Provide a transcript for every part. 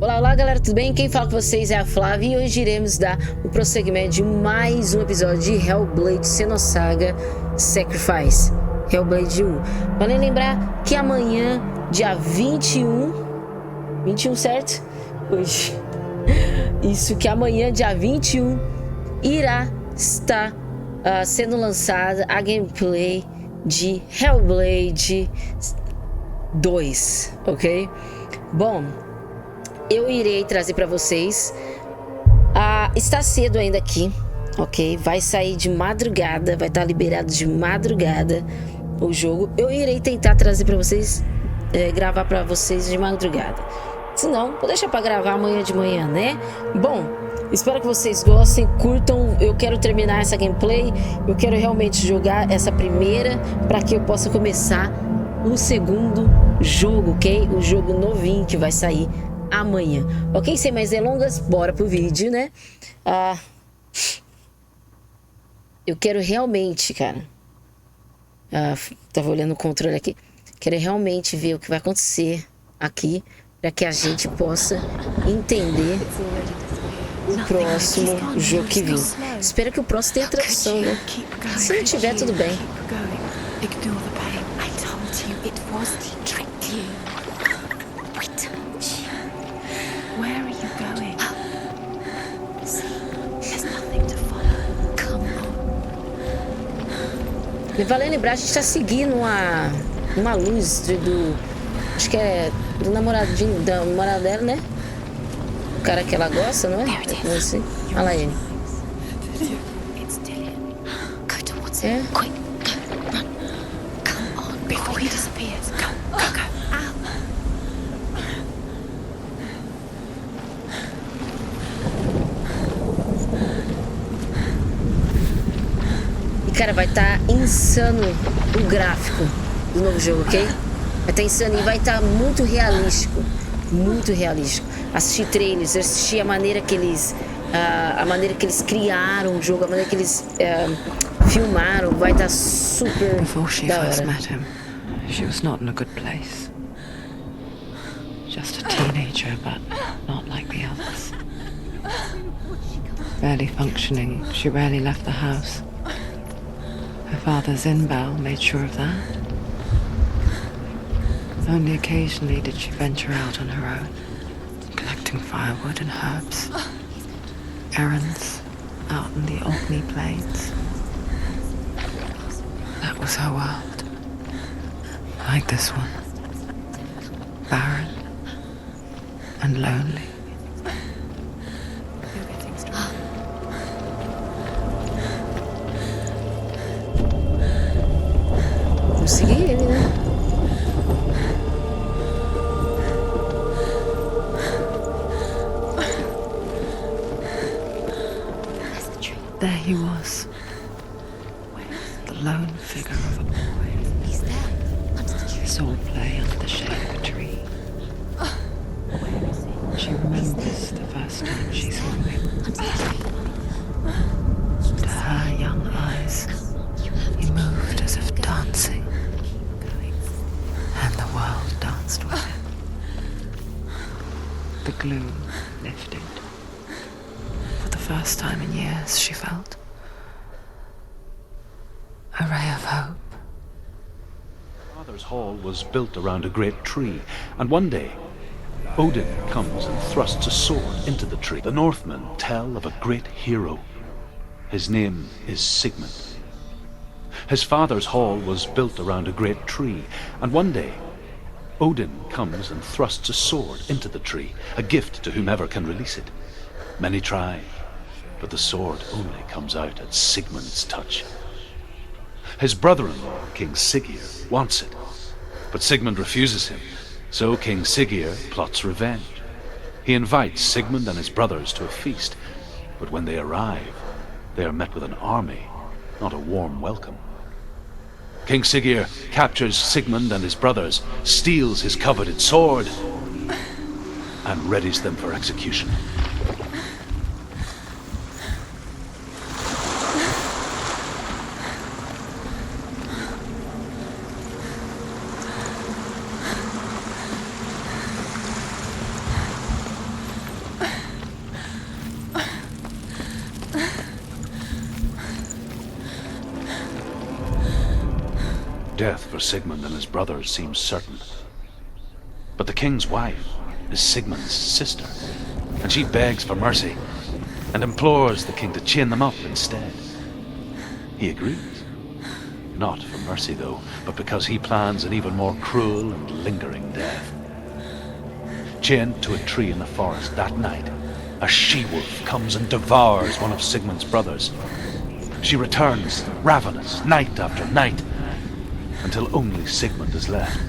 Olá, olá galera, tudo bem? Quem fala com vocês é a Flávia e hoje iremos dar o prosseguimento de mais um episódio de Hellblade Senua Saga Sacrifice, Hellblade 1. Vale lembrar que amanhã, dia 21, certo? Hoje. Isso, que amanhã, dia 21, irá estar sendo lançada a gameplay de Hellblade 2, ok? Bom, eu irei trazer para vocês. Está cedo ainda aqui, ok? Vai sair de madrugada, vai estar liberado de madrugada o jogo. Eu irei tentar trazer para vocês, gravar para vocês de madrugada. Se não, vou deixar para gravar amanhã de manhã, né? Bom, espero que vocês gostem, curtam. Eu quero terminar essa gameplay. Eu quero realmente jogar essa primeira para que eu possa começar o segundo jogo, ok? O jogo novinho que vai sair amanhã, ok? Sem mais delongas, bora pro vídeo, né? Eu quero realmente, cara, tava olhando o controle aqui, quero realmente ver o que vai acontecer aqui, para que a gente possa entender o próximo jogo que vem. Espero que o próximo tenha tradução, né? Se não tiver, tudo bem. Vale lembrar, a gente tá seguindo uma luz acho que é do namoradinho, da namorada dela, né? O cara que ela gosta, não é? É assim. Olha lá ele. É. Cara, vai estar insano o gráfico do novo jogo, ok? Vai estar insano e vai estar muito realístico. Muito realístico. Assistir trailers, assistir a maneira que eles criaram o jogo, a maneira que eles filmaram, vai estar super da hora. She was not in a good place. Just a teenager, but not like the others. Barely functioning, she rarely left the house. Her father's inbound made sure of that. Only occasionally did she venture out on her own, collecting firewood and herbs. Errands out in the Orkney Plains. That was her world. Like this one. Barren and lonely. Consegui ele, né? There he was, the lone figure of a boy. He's there, under the tree. His sword play under the shade of a tree. She remembers the first time she saw him. To her young eyes, he moved as if dancing, and the world danced with him. The gloom lifted. For the first time in years, she felt a ray of hope. Father's hall was built around a great tree, and one day Odin comes and thrusts a sword into the tree. The Northmen tell of a great hero. His name is Sigmund. His father's hall was built around a great tree, and one day Odin comes and thrusts a sword into the tree, a gift to whomever can release it. Many try, but the sword only comes out at Sigmund's touch. His brother-in-law, King Siggeir, wants it, but Sigmund refuses him, so King Siggeir plots revenge. He invites Sigmund and his brothers to a feast, but when they arrive, they are met with an army, not a warm welcome. King Siggeir captures Sigmund and his brothers, steals his coveted sword, and readies them for execution. death for Sigmund and his brothers seems certain. But the king's wife is Sigmund's sister, and she begs for mercy and implores the king to chain them up instead. He agrees. Not for mercy, though, but because he plans an even more cruel and lingering death. Chained to a tree in the forest that night, a she-wolf comes and devours one of Sigmund's brothers. She returns, ravenous, night after night, until only Sigmund is left.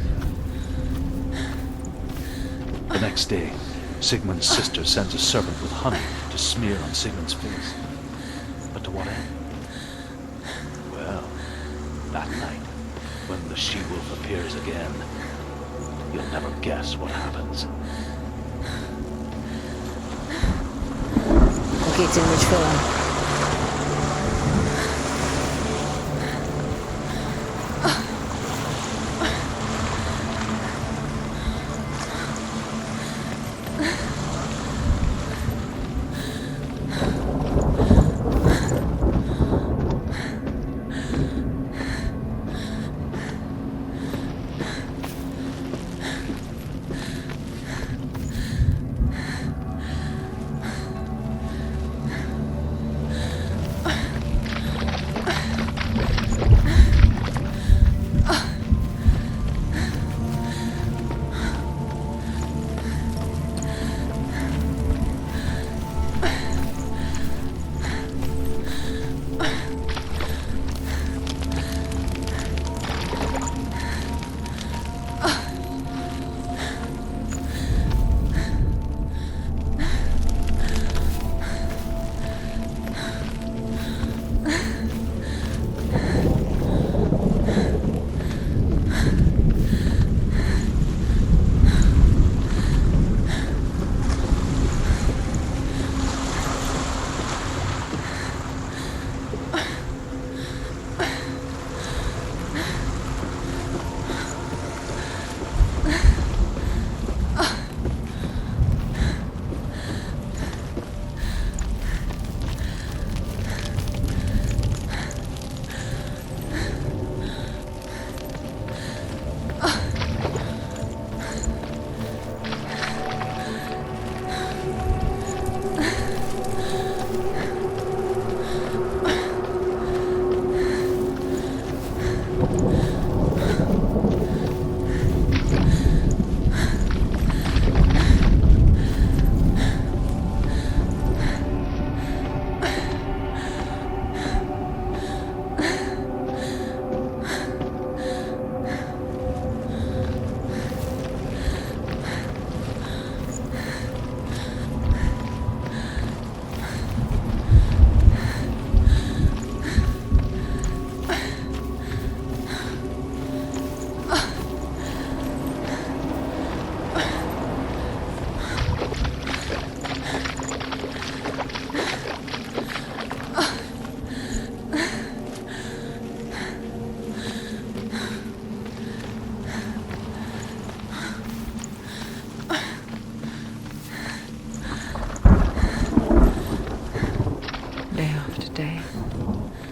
The next day, Sigmund's sister sends a servant with honey to smear on Sigmund's face. But to what end? Well, that night, when the she-wolf appears again, you'll never guess what happens. Ok, terminou de falar.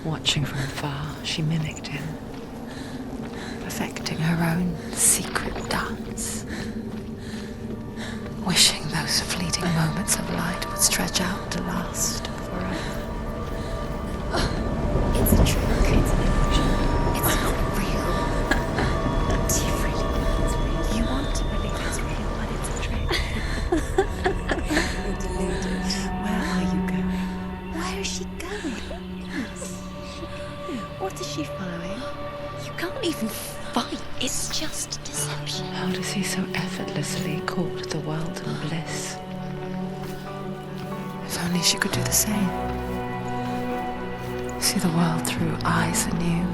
Watching from afar, she mimicked him, perfecting her own secret dance, wishing those fleeting moments of light would stretch out to last forever. It's a trick. It's an illusion. It's not real. Do you really believe it's real? You want to believe it's real, but it's a trick. You're deluded. Where are you going? Where is she going? What is she following? You can't even fight. It's just deception. How does he so effortlessly court the world and bliss? If only she could do the same. See the world through eyes anew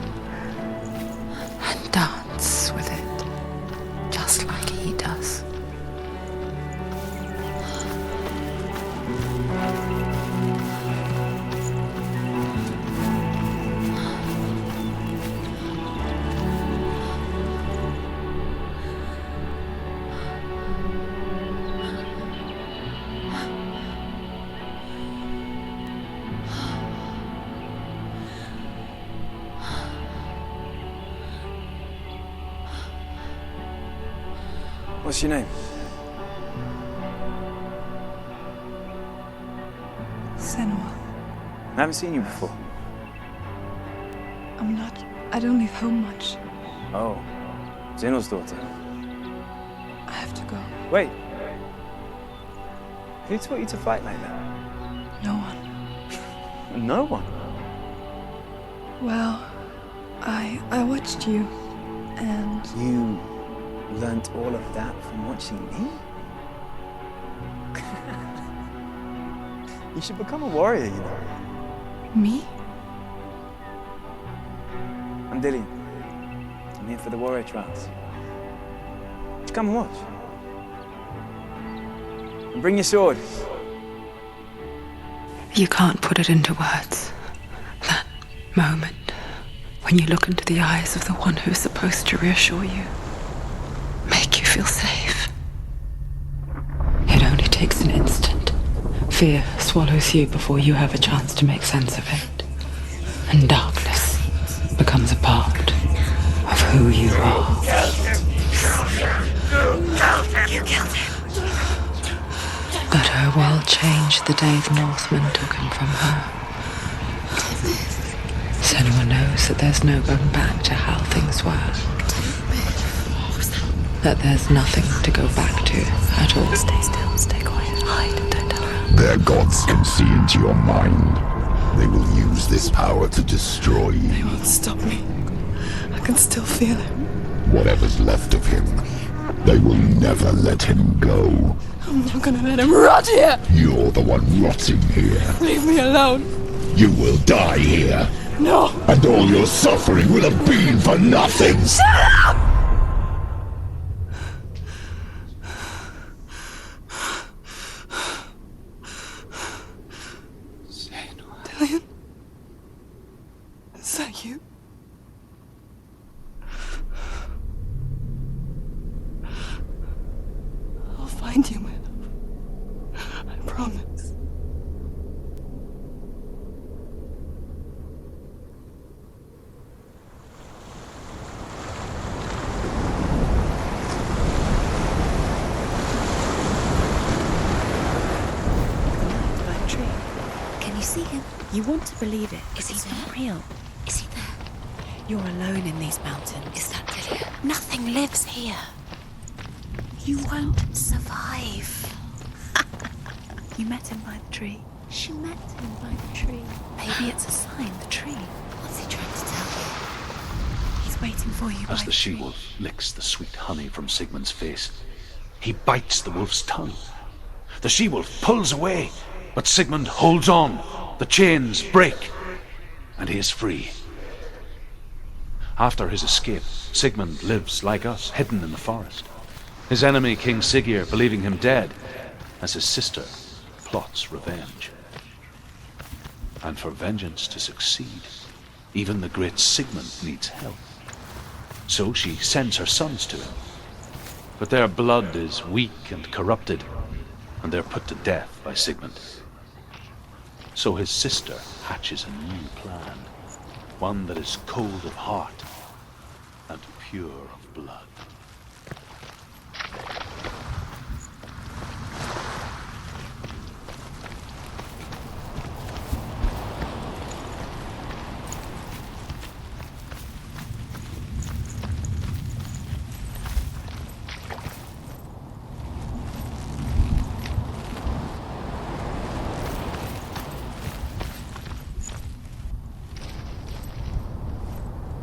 and dance with it, just like he does. What's your name? Senua. I haven't seen you before. I don't leave home much. Oh, Zeno's daughter. I have to go. Wait. Who taught you to fight like that? No one. No one. Well, I watched you, and You learnt all of that from watching me? You should become a warrior, you know. me? I'm Dillian. I'm here for the warrior trials. Just come and watch. And bring your sword. You can't put it into words. That moment when you look into the eyes of the one who is supposed to reassure you, make you feel safe. It only takes an instant. Fear swallows you before you have a chance to make sense of it. And darkness becomes a part of who you are. You killed him. But her world changed the day the Northmen took him from her. Senua knows that there's no going back to how things were. That there's nothing to go back to at all. Stay still, stay quiet, hide, don't tell her. Their gods can see into your mind. They will use this power to destroy They you. won't stop me. I can still feel it. Whatever's left of him, they will never let him go. I'm not gonna let him rot here! You're the one rotting here. Leave me alone! You will die here. No! And all your suffering will have been for nothing. Dillian? Is that you? I'll find you, my love. I promise. By a tree. Can you see him? You want to believe it. Is he It's there? not real. Is he there? You're alone in these mountains. Is that Dillian? Nothing lives here. You won't survive. You met him by the tree. She met him by the tree. Maybe it's a sign, the tree. What's he trying to tell you? He's waiting for you As by the she-wolf licks the sweet honey from Sigmund's face, he bites the wolf's tongue. The she-wolf pulls away, but Sigmund holds on. The chains break, and he is free. After his escape, Sigmund lives like us, hidden in the forest. His enemy, King Siggeir, believing him dead, as his sister plots revenge. And for vengeance to succeed, even the great Sigmund needs help. So she sends her sons to him. But their blood is weak and corrupted, and they're put to death by Sigmund. So his sister hatches a new plan, one that is cold of heart and pure of blood.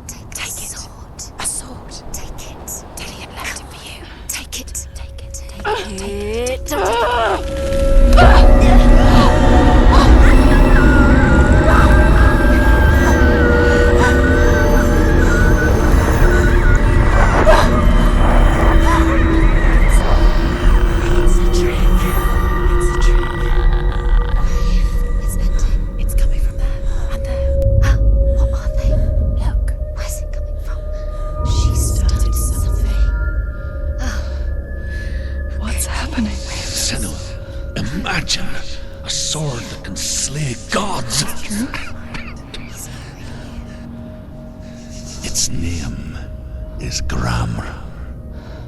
Take it. Sword. A sword. Take it. Dillian left it for you. Take it. Take it. Take it. It's a trick. It's a trick. It's ending. It's coming from there and there. What are they? Look. Where's it coming from? She started something. What's happening? Senua, imagine a sword that can slay gods. Its name is Gramr.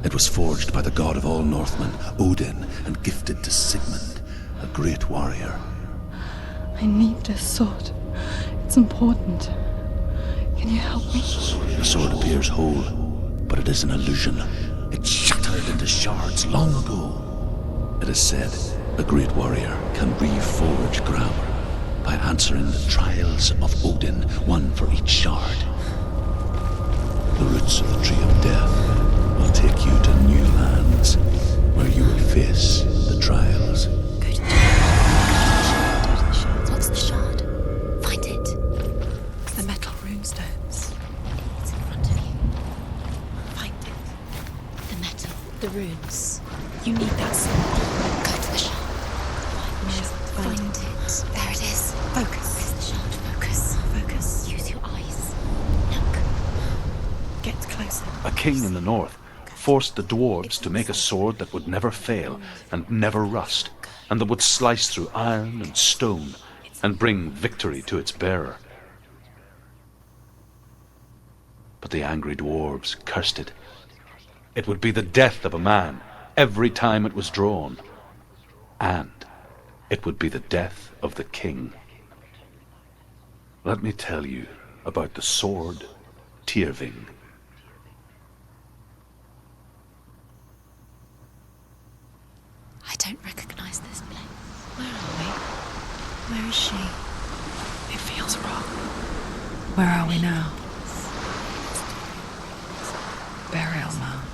It was forged by the god of all Northmen, Odin, and gifted to Sigmund, a great warrior. I need this sword. It's important. Can you help me? The sword appears whole, but it is an illusion. It shattered into shards long ago. It is said a great warrior can reforge grammar by answering the trials of Odin, one for each shard. The roots of the Tree of Death will take you to new lands where you will face the trials. Go to the shard. What's the shard? Find it. The metal runestones. It's in front of you. Find it. The metal. The runes. You need that sword. Go to the shard. Find it. There it is. Focus. Where's the shard? Focus. Focus. Use your eyes. Look. Get closer. A king in the north forced the dwarves to make a sword that would never fail and never rust, and that would slice through iron and stone and bring victory to its bearer. But the angry dwarves cursed it. It would be the death of a man every time it was drawn, and it would be the death of the king. Let me tell you about the sword Tyrving. I don't recognize this place. Where are we? Where is she? It feels wrong. Where are we now? Burial mound.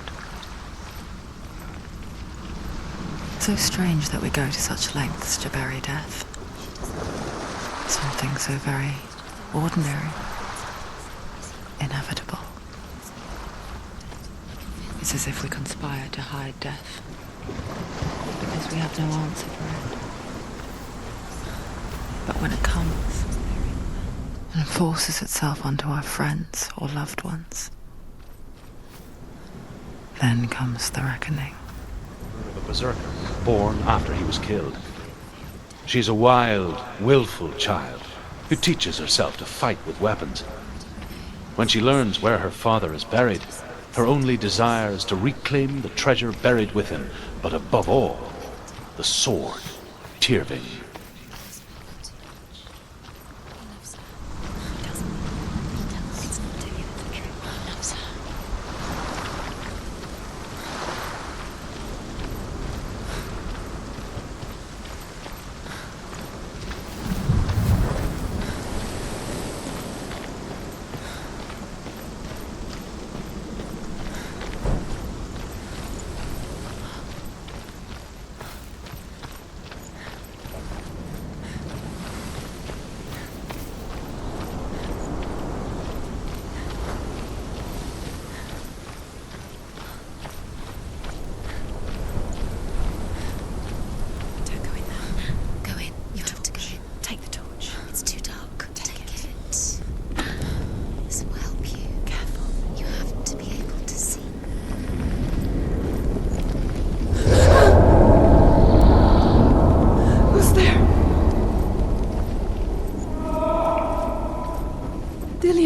So strange that we go to such lengths to bury death. Something so very ordinary, inevitable. It's as if we conspire to hide death, because we have no answer for it. But when it comes and forces itself onto our friends or loved ones, then comes the reckoning. Of a berserker, born after he was killed. She's a wild, willful child who teaches herself to fight with weapons. When she learns where her father is buried, her only desire is to reclaim the treasure buried with him, but above all, the sword, Tyrving.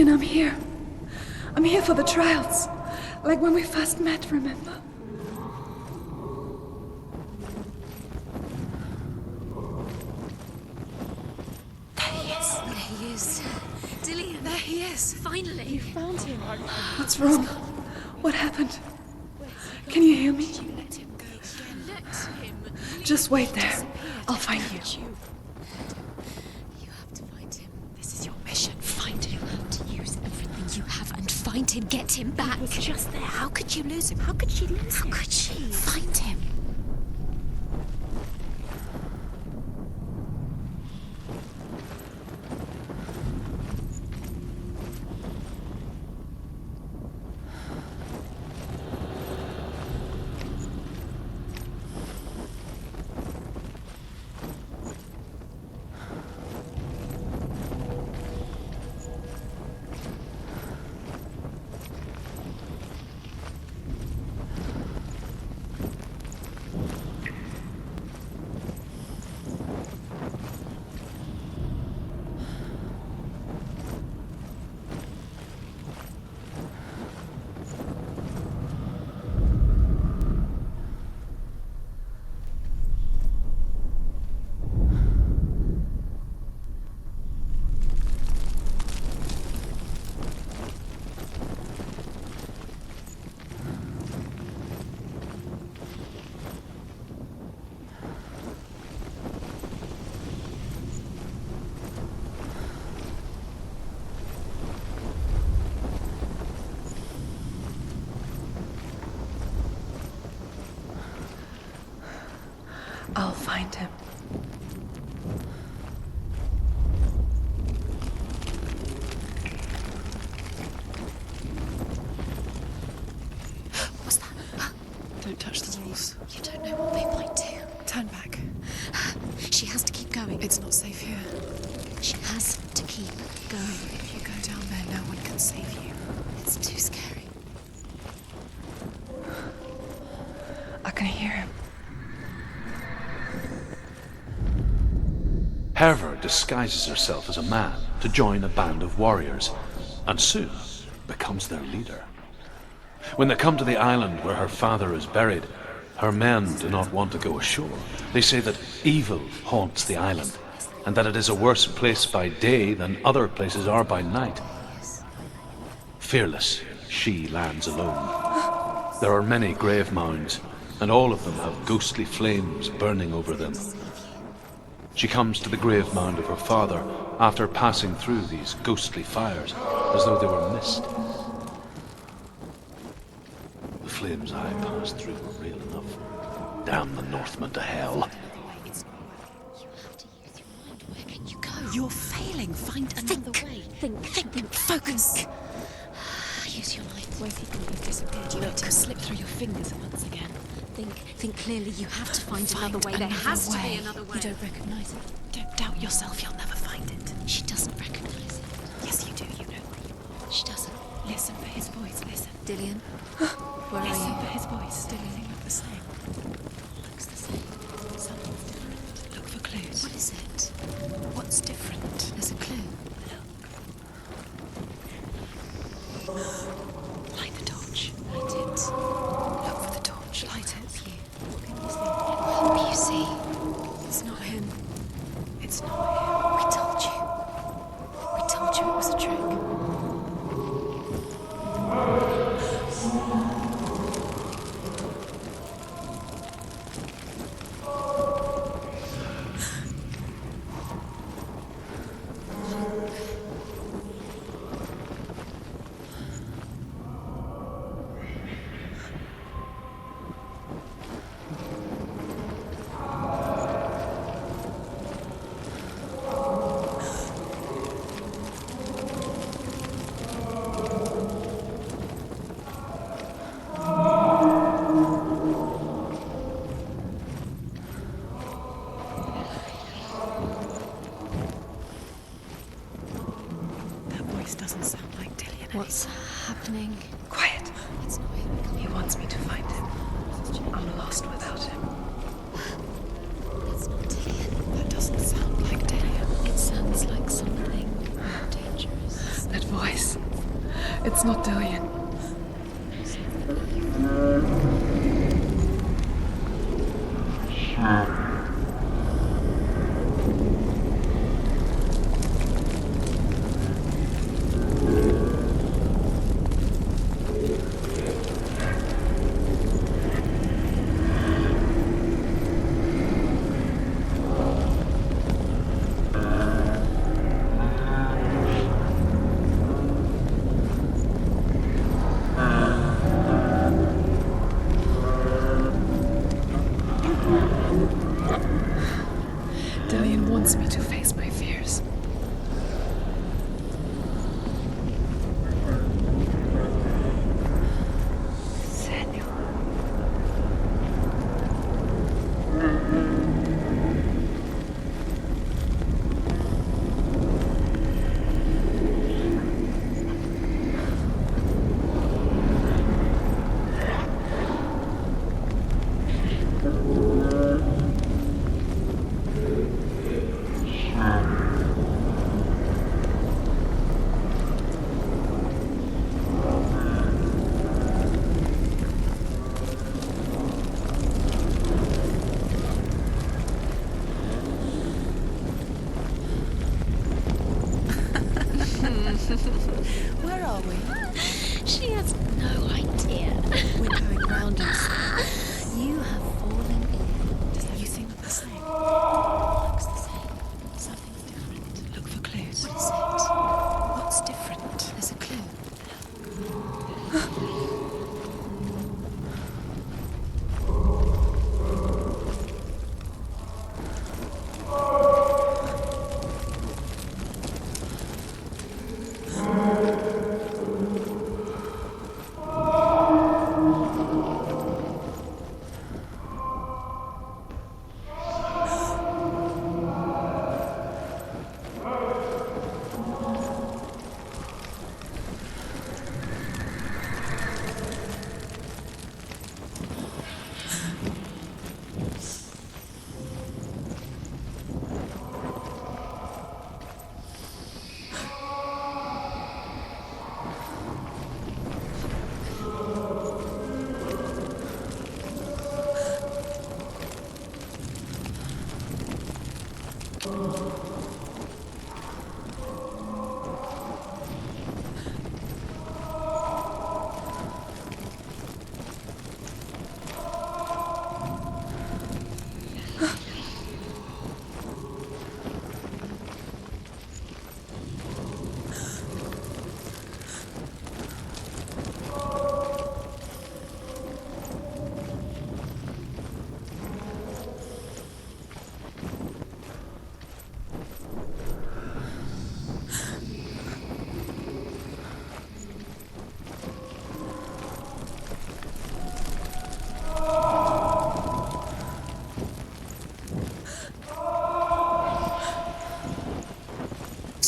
I'm here. I'm here for the trials. Like when we first met, remember? There he is. There he is. Dillian, there he is. Finally. You found him. What's wrong? What happened? Can you hear me? Let him go again. Let him. Just wait there. I'll find you. You have to find him. This is your mission. Find him. You have to use everything you have and find him. Get him back. He was just there. How could you lose him? How could she lose him? How could she? Find him. find him. What's that? Don't touch the walls. You don't know what they might do. Turn back. She has to keep going. It's not safe here. She has to keep going. If you go down there, no one can save you. It's too scary. I can hear him. Herver disguises herself as a man to join a band of warriors, and soon becomes their leader. When they come to the island where her father is buried, her men do not want to go ashore. They say that evil haunts the island, and that it is a worse place by day than other places are by night. Fearless, she lands alone. There are many grave mounds, and all of them have ghostly flames burning over them. She comes to the grave mound of her father after passing through these ghostly fires, as though they were mist. The flames I passed through were real enough. Damn the Northmen to hell. You have to use your mind. Where can you go? You're failing. Find another way. Think. Focus. Use your mind. Where's he going? He's disappeared. You need to slip through your fingers once again. Think clearly. You have to find another way. There has to be another way. You don't recognize it. Don't doubt yourself, you'll never find it. She doesn't recognize it. Yes, you do, you know where you are. She doesn't. Listen for his voice, listen. Dillian, where are Listen you? for his voice. Everything look the same. Looks the same. Something's different. Look for clues. What is it? What's different? There's a clue. Light the torch. Light it. Look for the torch. Light it. What can you see? What can you see? It's not him. It's not him. We told you. We told you it was a trick. That voice doesn't sound like Dillian. What's happening? Quiet. It's not him. He wants me to find him. I'm lost without him. It's not Dillian. That doesn't sound like Dillian. It sounds like something more dangerous. That voice. It's not Dillian. Dillian wants me to face my fears. Senua. Where are we? She has no idea. We're going round in circles. You have fallen in. Does everything look the same? Looks the same. Something's different. Look for clues. What is it? What's different? There's a clue.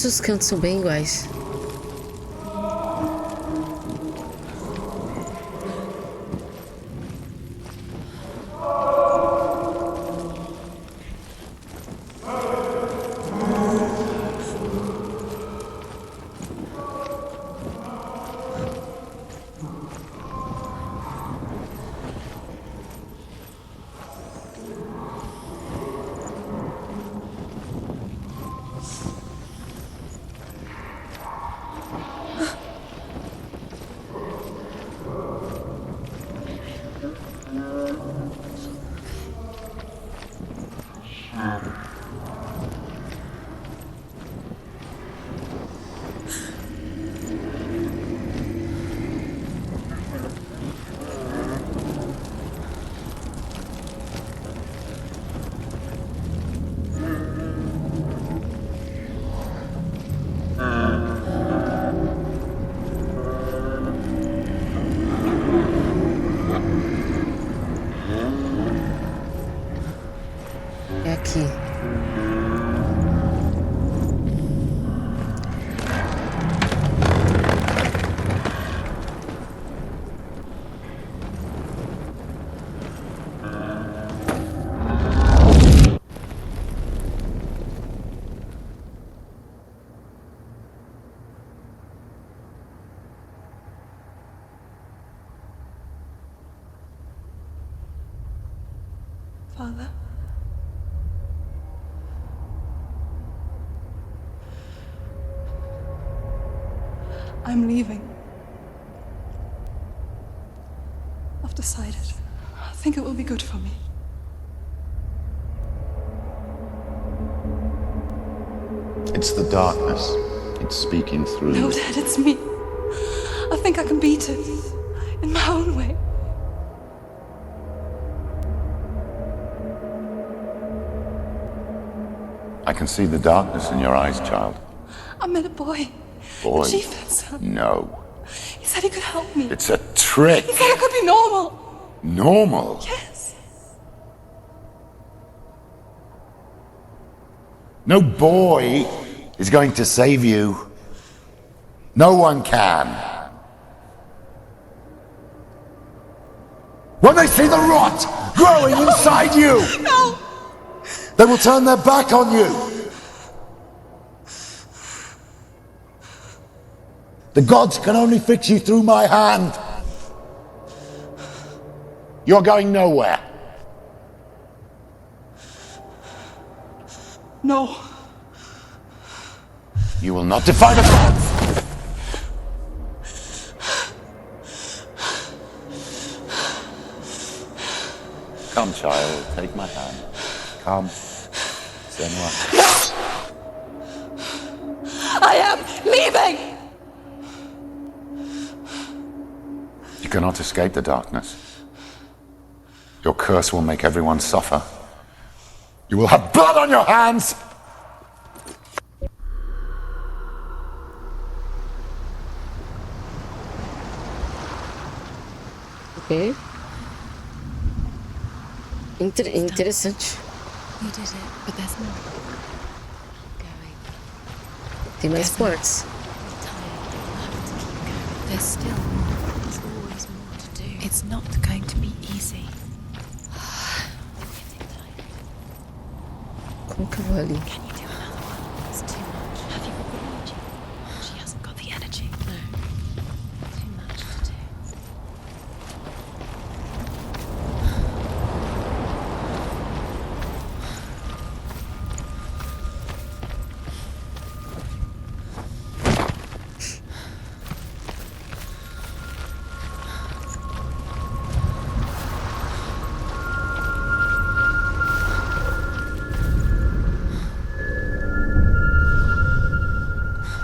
Os cantos são bem iguais. É aqui. Father? I'm leaving. I've decided. I think it will be good for me. It's the darkness. It's speaking through No, you. Dad, it's me. I think I can beat it. In my own way. I can see the darkness in your eyes, child. I met a boy. Boy. The chief had son. No. He said he could help me. It's a trick. He said I could be normal. Normal. Yes. No boy is going to save you. No one can. When they see the rot growing inside you, No! they will turn their back on you. The gods can only fix you through my hand. You're going nowhere. No. You will not defy the gods. Come, child, take my hand. Come. Senua. I am leaving! You cannot escape the darkness. Your curse will make everyone suffer. You will have blood on your hands! Ok. Interessante. You did it, but there's more. Keep going. Tem mais portas. You're tired. You have to keep going. There's still more. There's always more to do. It's not going to be easy. I'm getting tired. Como que eu vou ali? Can you do another one? It's too much. Have you got the energy? She hasn't got the energy. No. Too much to do.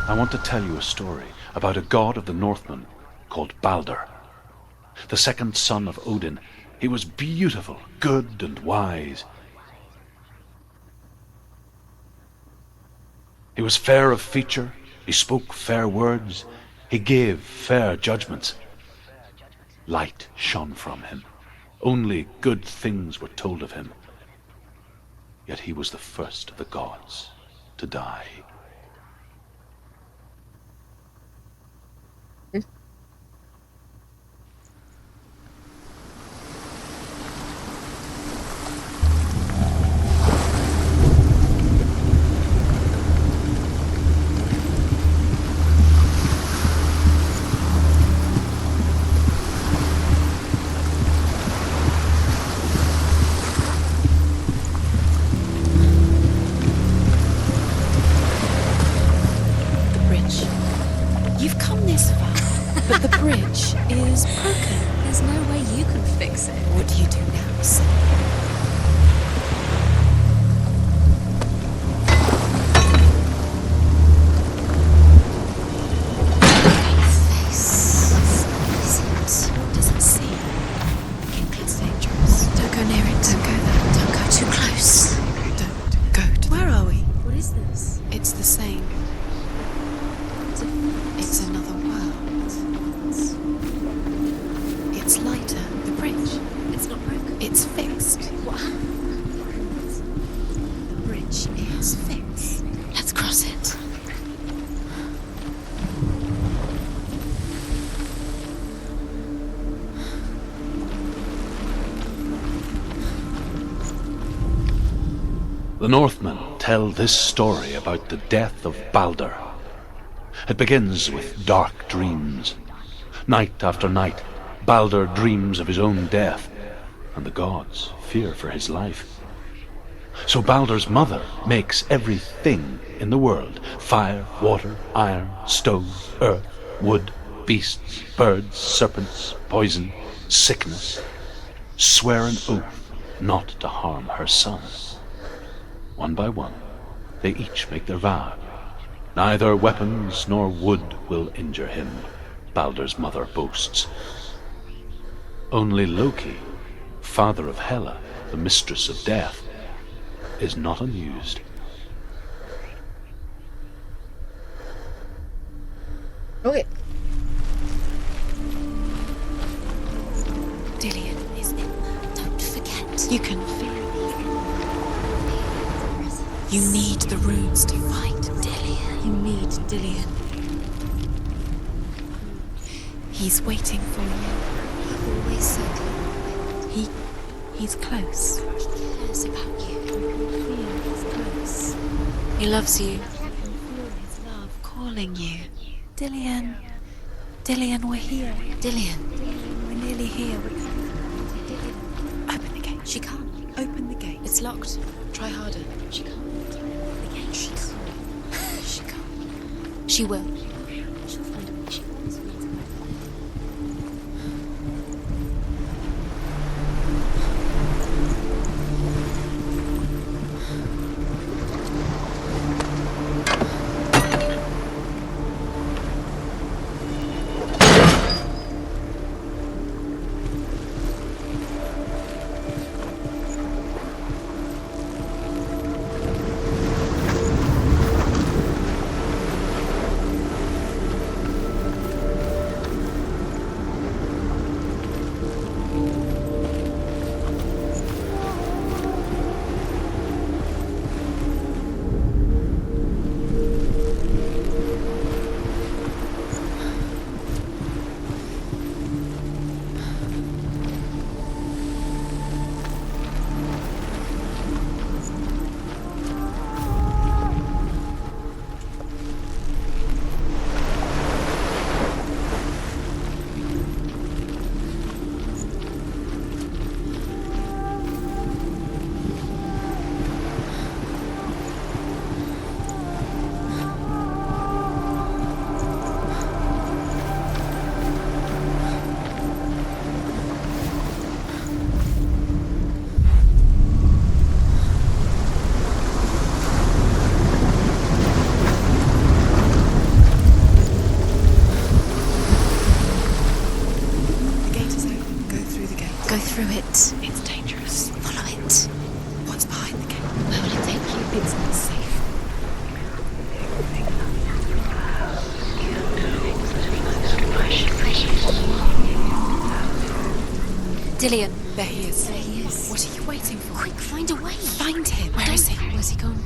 I want to tell you a story about a god of the Northmen called Balder. The second son of Odin. He was beautiful, good, and wise. He was fair of feature, he spoke fair words, he gave fair judgments. Light shone from him. Only good things were told of him. Yet he was the first of the gods to die. You've come this far, but the bridge is broken. There's no way you can fix it. What do you do now, son? Doesn't see. It's dangerous. Don't go near it. Don't go there. Don't go too close. Don't go to. Where are we? What is this? It's the same. It's another world. It's lighter. The bridge. It's not broken. It's fixed. What? The bridge is fixed. Let's cross it. The Northmen tell this story about the death of Balder. It begins with dark dreams. Night after night, Balder dreams of his own death, and the gods fear for his life. So Balder's mother makes everything in the world, fire, water, iron, stone, earth, wood, beasts, birds, serpents, poison, sickness, swear an oath not to harm her son. One by one, they each make their vow. Neither weapons nor wood will injure him, Balder's mother boasts. Only Loki, father of Hela, the mistress of death, is not amused. Okay. Dillion is in there. Don't forget. You can feel it. You need the runes to fight Dillion. You need Dillion. He's waiting for you. Always so close. He's close. He cares about you. He's close. He loves you. I can feel his love calling you. Dillion. Dillion, we're here. Dillion. We're nearly here. Open the gate. She can't. Open the gate. It's locked. Try harder. She can't. The gate. She can't. She can't. She will. She'll find a way. She always finds a way. It's not safe. Dillian, there he is. There he is. What are you waiting for? Quick, find a way. Find him. Where is he? Where's he gone?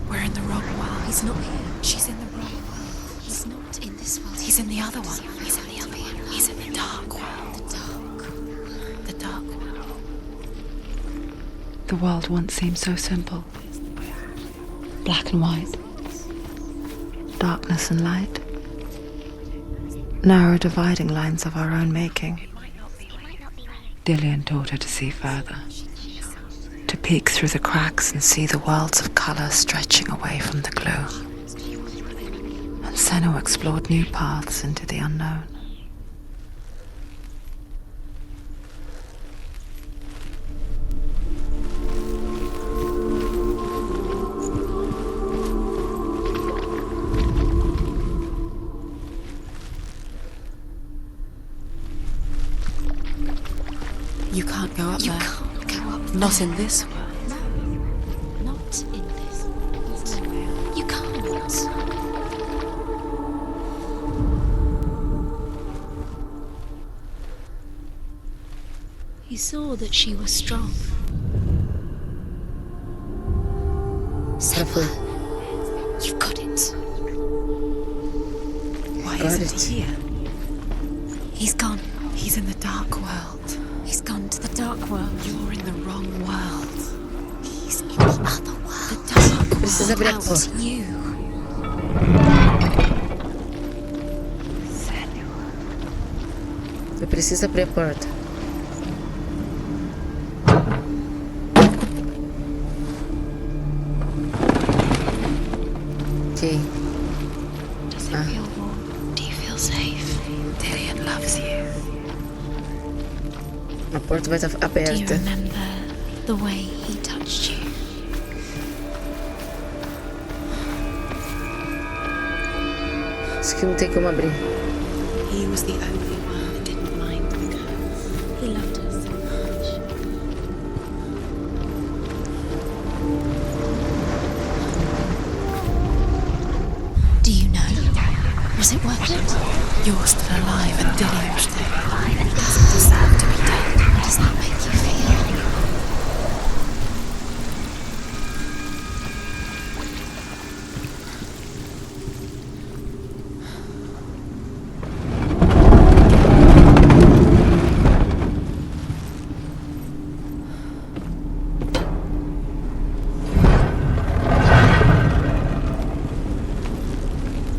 We're in the wrong world. He's not here. She's in the wrong world. He's not in this world. He's in the other one. He's in the other one. He's in the dark world. The dark. The dark world. The world once seemed so simple. Black and white. Darkness and light. Narrow dividing lines of our own making. Dillian taught her to see further. To peek through the cracks and see the worlds of colour stretching away from the gloom. And Senua explored new paths into the unknown. You can't go up You there. can't go up Not there. in this world. No. Not in this world. You can't. He saw that she was strong. Careful. You've got it. Why Got isn't it. he here? He's gone. He's in the dark world. He's gone to the dark world. You're in the wrong world. He's in the other world. The dark Precisa world. abrir a Out porta. you. Eu preciso abrir a porta. Ok. Does it feel warm? Do you feel safe? Dillian loves you. A porta vai estar Do you aberta. remember the way he touched you? Isso aqui não tem como abrir. He was the only one that didn't mind the curse. He loved her so much. Do you know? Was it worth it? You're still alive and Dillian's dead. He doesn't deserve to be dead. How does that make you feel?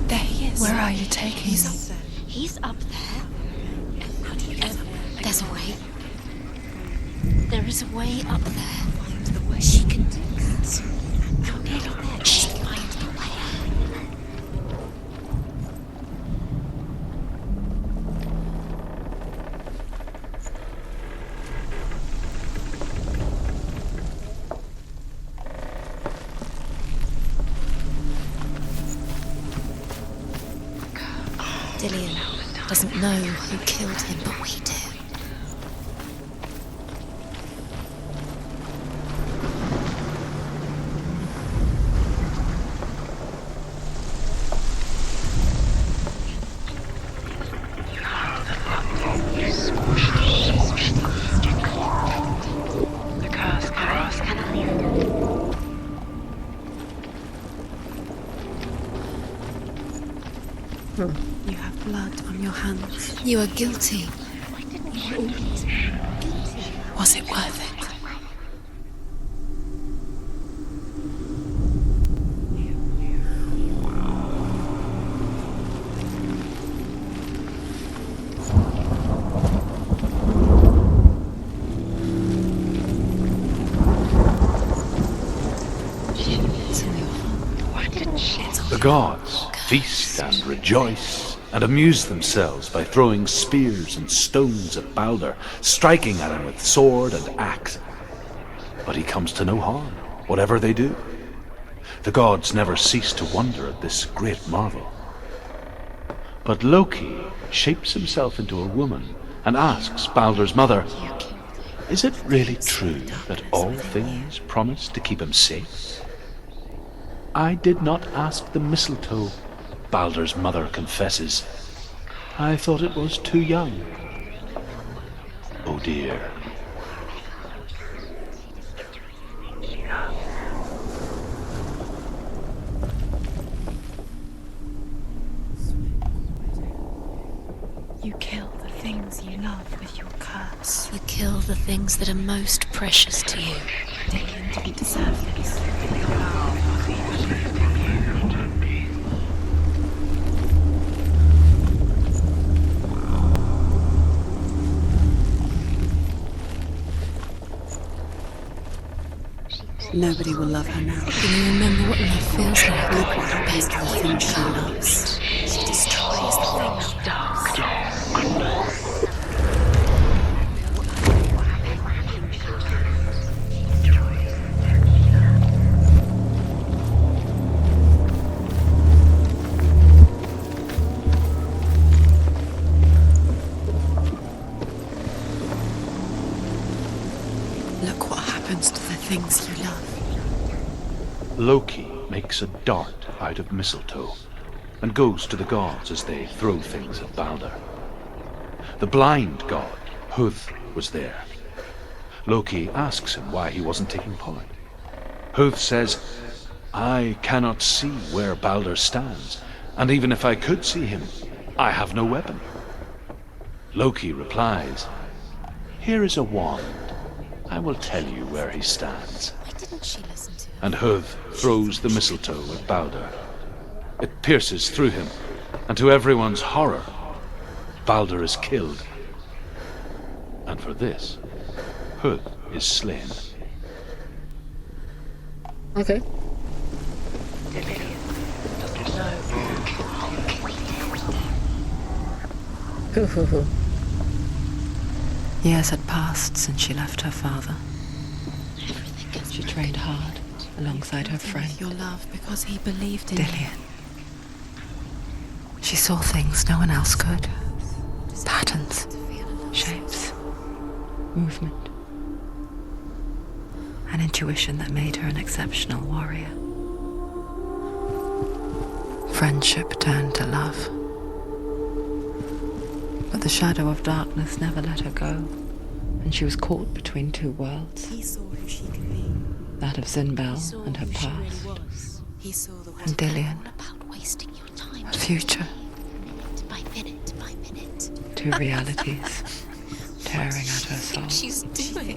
There he is. Where are you taking He's me? up there. He's up there. There's a way. There is a way up there. Find the way. She can do that. You're nearly there. She can find the way. Dillian doesn't know who killed him, but we do. You have blood on your hands. You are guilty. Was it worth it? The gods feast and rejoice and amuse themselves by throwing spears and stones at Balder, striking at him with sword and axe. But he comes to no harm, whatever they do. The gods never cease to wonder at this great marvel. But Loki shapes himself into a woman and asks Balder's mother, "Is it really true that all things promise to keep him safe?" I did not ask the mistletoe, Balder's mother confesses. I thought it was too young. Oh dear. You kill the things you love with your curse. You kill the things that are most precious to you. Dillion didn't deserve this. Nobody will love her now. Can you remember what love feels like? Look what happens to the things she loves. She destroys the things she loves. Look what happens to the things you love. Loki makes a dart out of mistletoe and goes to the gods as they throw things at Balder. The blind god, Huth, was there. Loki asks him why he wasn't taking part. Huth says, I cannot see where Balder stands, and even if I could see him, I have no weapon. Loki replies, here is a wand. I will tell you where he stands. Why didn't she listen to him? And Huth throws the mistletoe at Balder. It pierces through him, and to everyone's horror, Balder is killed. And for this, Huth is slain. Okay. Years had passed since she left her father. She trained hard alongside her friend, Your love because he believed in you. Dillion. She saw things no one else could. Patterns, shapes, movement. An intuition that made her an exceptional warrior. Friendship turned to love. But the shadow of darkness never let her go, and she was caught between two worlds. He saw who she could be. That of Zinbel and her past, He saw the and Dillion, about wasting your time. her future. Minute by minute by minute. Two realities tearing at her soul. She's doing.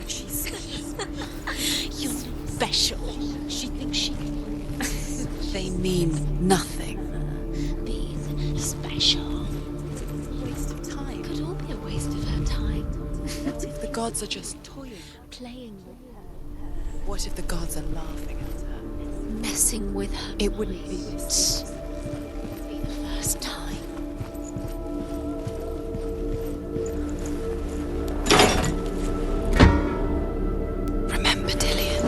You're special. She thinks she. They mean nothing. Being special. Waste of time. Could all be a waste of her time. What if the gods are just toying? Playing with What if the gods are laughing at her? her, messing with her. It wouldn't be this. Be the first time. Remember Dillion?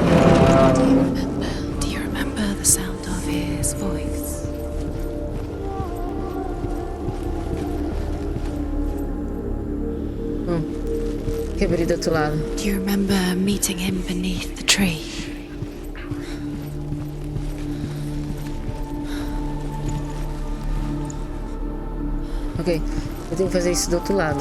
Do you remember? Do you remember the sound of his voice? Quebrei do outro lado. Do you remember meeting him beneath the tree? Ok. Eu tenho que fazer isso do outro lado.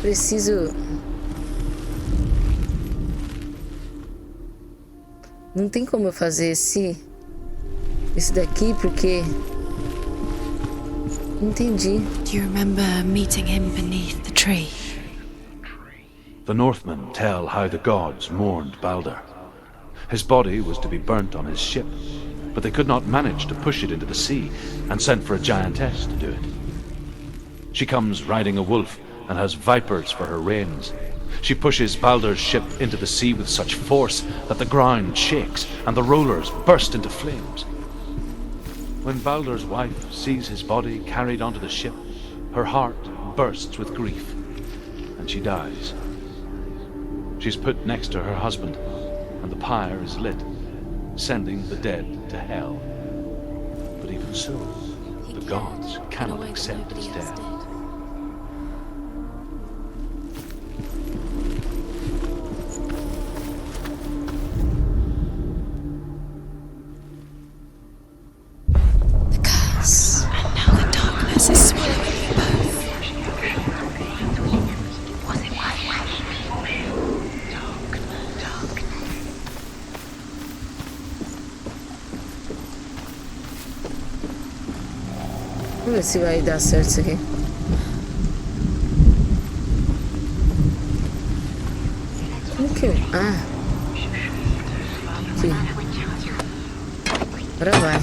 Preciso... Não tem como eu fazer esse daqui porque... Não entendi. Do you remember meeting him beneath the tree? The Northmen tell how the gods mourned Balder. His body was to be burnt on his ship, but they could not manage to push it into the sea and sent for a giantess to do it. She comes riding a wolf and has vipers for her reins. She pushes Balder's ship into the sea with such force that the ground shakes and the rollers burst into flames. When Balder's wife sees his body carried onto the ship, her heart bursts with grief, and she dies. She's put next to her husband, and the pyre is lit, sending the dead to hell. But even so, the gods cannot accept his death. The curse. And now the darkness is swallowing you both. Vamos ver se vai dar certo isso aqui. Como que eu... Ah. Aqui. Agora vai.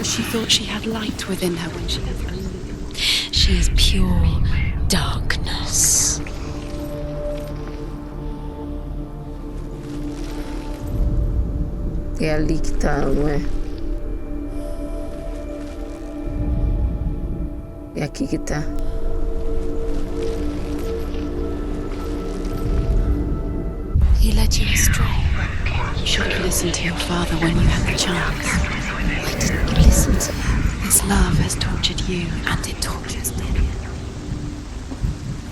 She thought she had light within her when she was. She is pure darkness. É ali que tá, não é? É aqui que tá. He led you astray. You should have listened to your father when you had the chance. Why didn't you listen to him? His love has tortured you, and it tortures me.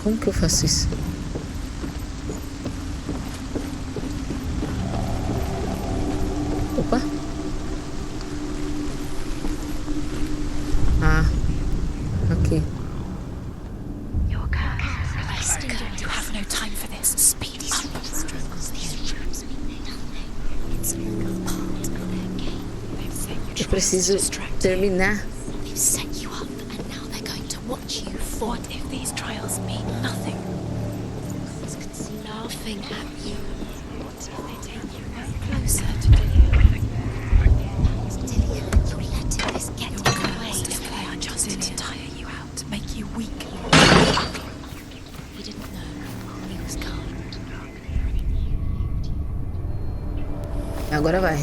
Como que eu faço isso? Opa. Ah. Aqui. Your curse. You have no time for this. Speed up. Eu preciso terminar. They've set you up, and now they're going to watch you. What if these trials mean nothing? Laughing at you. What if they take you closer to Dillian? You're letting this get in your way. They are just to tire you out, to make you weak. He didn't know. He was kind. Agora vai.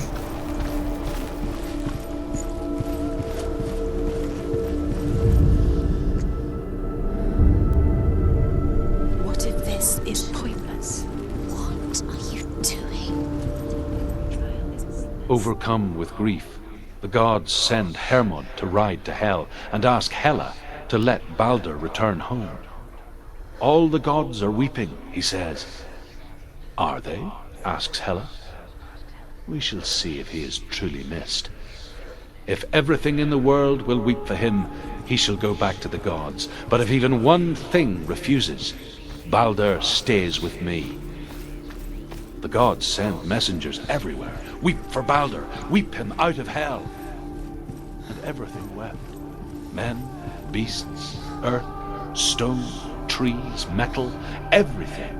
What if this is pointless? What are you doing? Overcome with grief, the gods send Hermod to ride to Hell and ask Hela to let Balder return home. All the gods are weeping, he says. Are they? Asks Hela. We shall see if he is truly missed. If everything in the world will weep for him, he shall go back to the gods. But if even one thing refuses, Balder stays with me. The gods send messengers everywhere. Weep for Balder, weep him out of hell. And everything wept. Men, beasts, earth, stone, trees, metal, everything.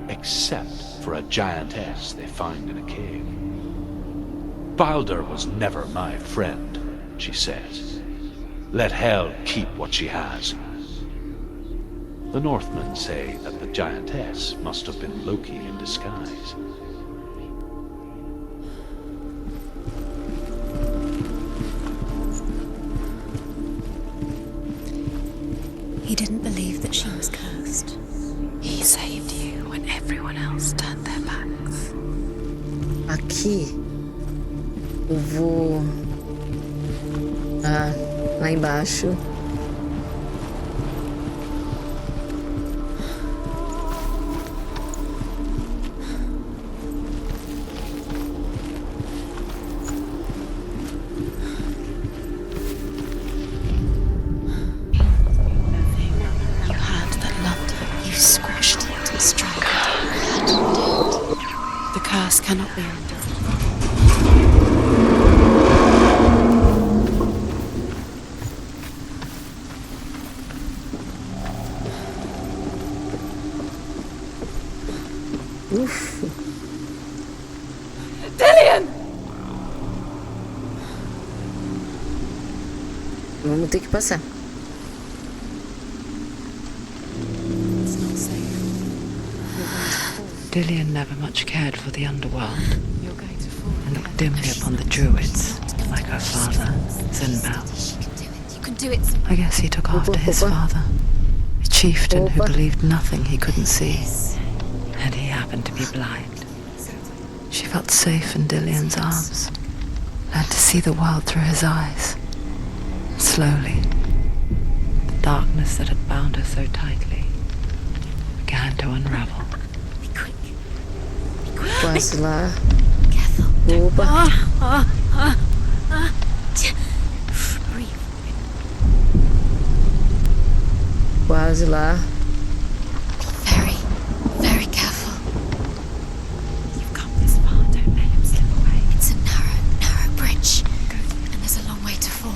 Except for a giantess they find in a cave. Balder was never my friend, she says. Let Hel keep what she has. The Northmen say that the giantess must have been Loki in disguise. He didn't believe that she was cursed. He saved you when everyone else turned their backs. Aqui. Eu vou... Ah, lá embaixo. You had that loved her. You squashed it and strangled it. The curse cannot be undone. Uf. Dillian! Vamos ter que passar. It's not safe. You're going to fall. Dillian never much cared for the underworld, and looked dimly upon the druids, like her father, Zinbal. You can do it. I guess he took after his father, a chieftain who believed nothing he couldn't see, and he happened to be blind. She felt safe in Dillian's arms, learned to see the world through his eyes. Slowly, the darkness that had bound her so tightly began to unravel. Be quick. Quase lá. Careful. Opa. Breathe. Quase lá. Very, very careful. You've come this far. Don't let him slip away. It's a narrow bridge. And there's a long way to fall.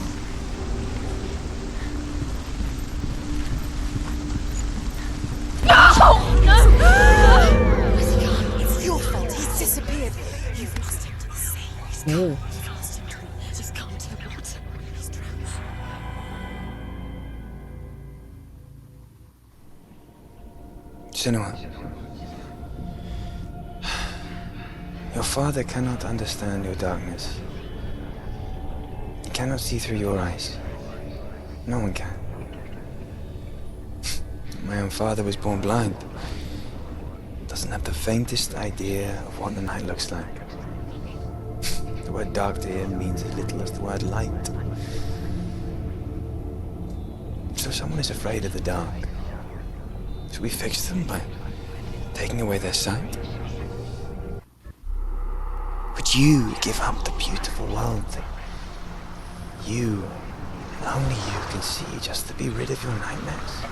Where's he gone? It's your fault. He's disappeared. You've lost him to the sea. Oh. You've lost him to it. He's gone to the water. He's drowned. Senua, your father cannot understand your darkness. He cannot see through your eyes. No one can. My own father was born blind. Doesn't have the faintest idea of what the night looks like. The word dark to him means as little as the word light. So someone is afraid of the dark. Should we fix them by taking away their sight? Would you give up the beautiful world that you, and only you, can see just to be rid of your nightmares?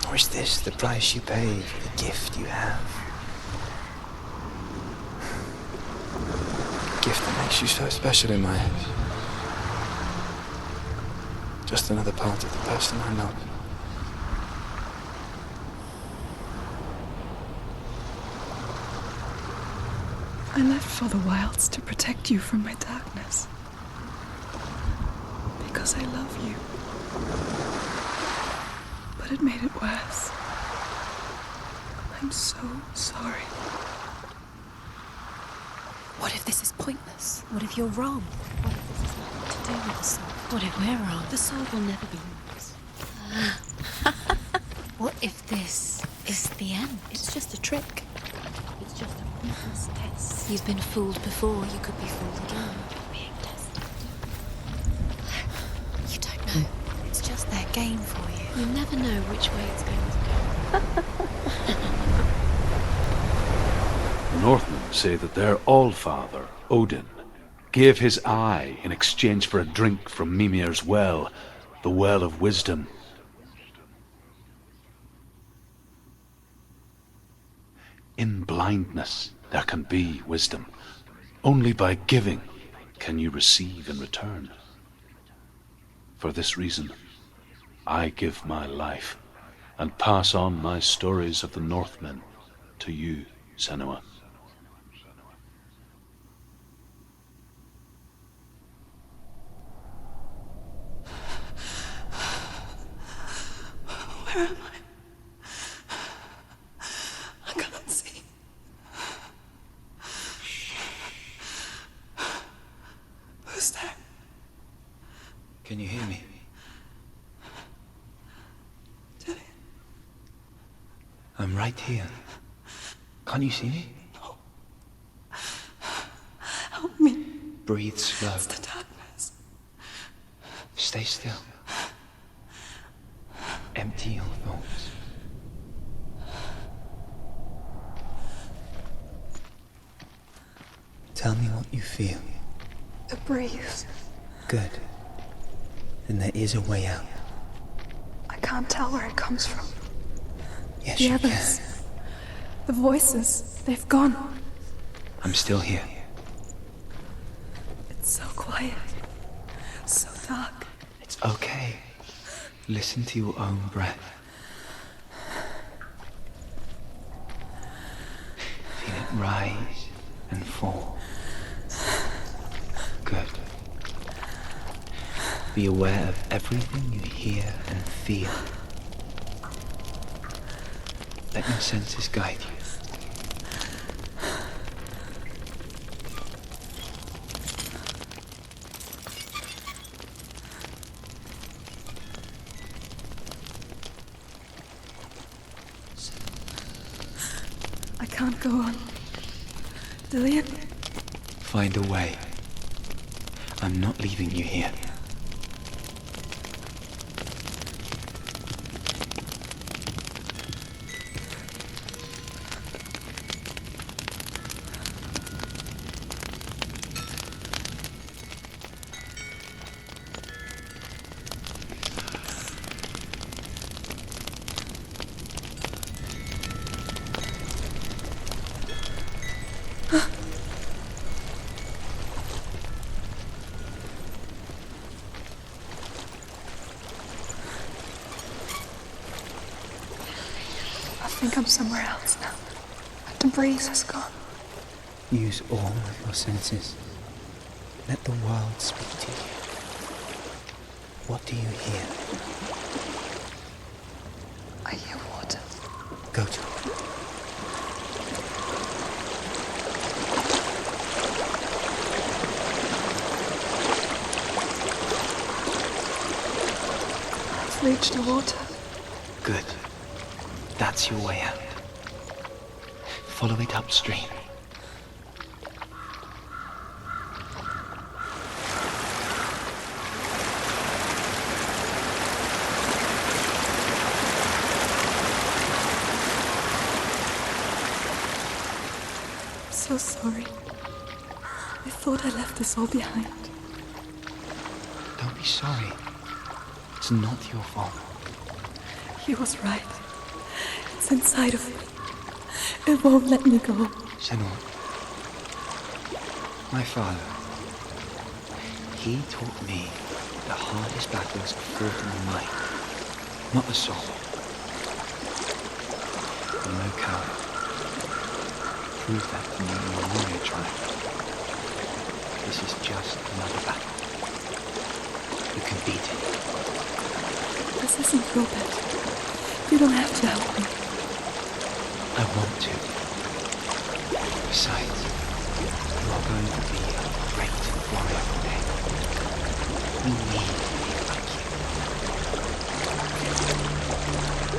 Or is this the price you pay for the gift you have? A gift that makes you so special in my eyes. Just another part of the person I love. I left for the wilds to protect you from my darkness. Because I love you. But it made it worse. I'm so sorry. What if this is pointless? What if you're wrong? What if this has nothing to do with the soul? What if we're wrong? The soul will never be yours. What if this is the end? It's just a trick. It's just a pointless test. You've been fooled before. You could be fooled again. You're being tested. You don't know. It's just their game for you. You never know which way it's going to go. The Northmen say that their Allfather, Odin, gave his eye in exchange for a drink from Mimir's well, the well of wisdom. In blindness there can be wisdom. Only by giving can you receive in return. For this reason, I give my life and pass on my stories of the Northmen to you, Senua. Where am I? I can't see. Who's there? Can you hear me? Dillian. I'm right here. Can't you see me? No. Help me. Breathe slow. It's the darkness. Stay still. Empty your thoughts. Tell me what you feel. The breeze. Good. Then there is a way out. I can't tell where it comes from. Yes, The you others. can. The voices. They've gone. I'm still here. It's so quiet. So dark. It's okay. Listen to your own breath. Feel it rise and fall. Good. be aware of everything you hear and feel. Let your senses guide you. I can't go on. Dillian? Find a way. I'm not leaving you here. I think I'm somewhere else now. The breeze has gone. Use all of your senses. Let the world speak to you. What do you hear? I hear water. Go to it. I've reached the water. Good. That's your way out. Follow it upstream. So sorry. I thought I left this all behind. Don't be sorry. It's not your fault. He was right. It's inside of me. It won't let me go. Senua, my father, he taught me the hardest battles are fought in the mind, not the soul. I'm no coward. Prove that to me in your warrior tribe. This is just another battle. You can beat it. This isn't your battle. You don't have to help me. I want to. Besides, you are going to be a great warrior one day. We need people like you.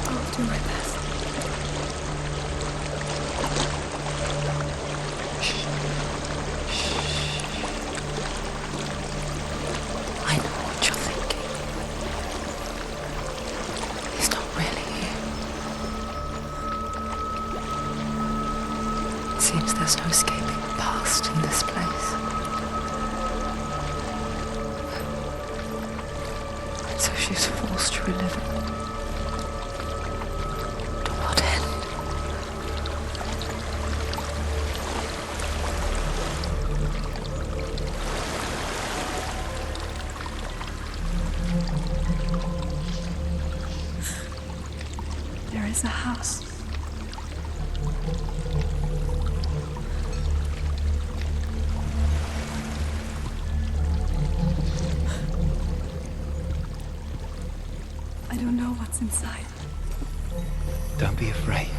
I'll do my best. I know what you're thinking. He's not really here. It seems there's no escaping the past in this place. So she's forced to relive it. To what end? There is a house. I don't know what's inside. Don't be afraid.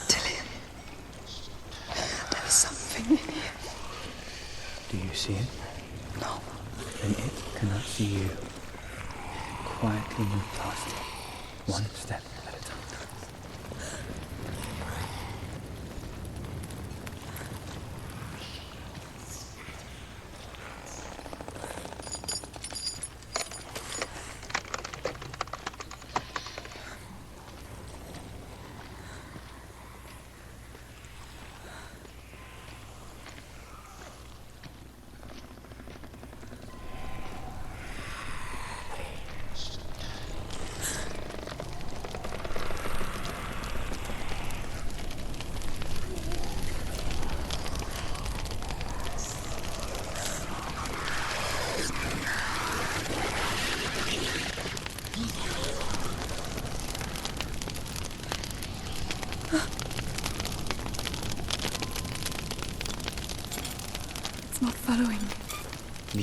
Dillian, there is something in here. Do you see it? No. Then it cannot see you. Quietly move past it, one step at a time.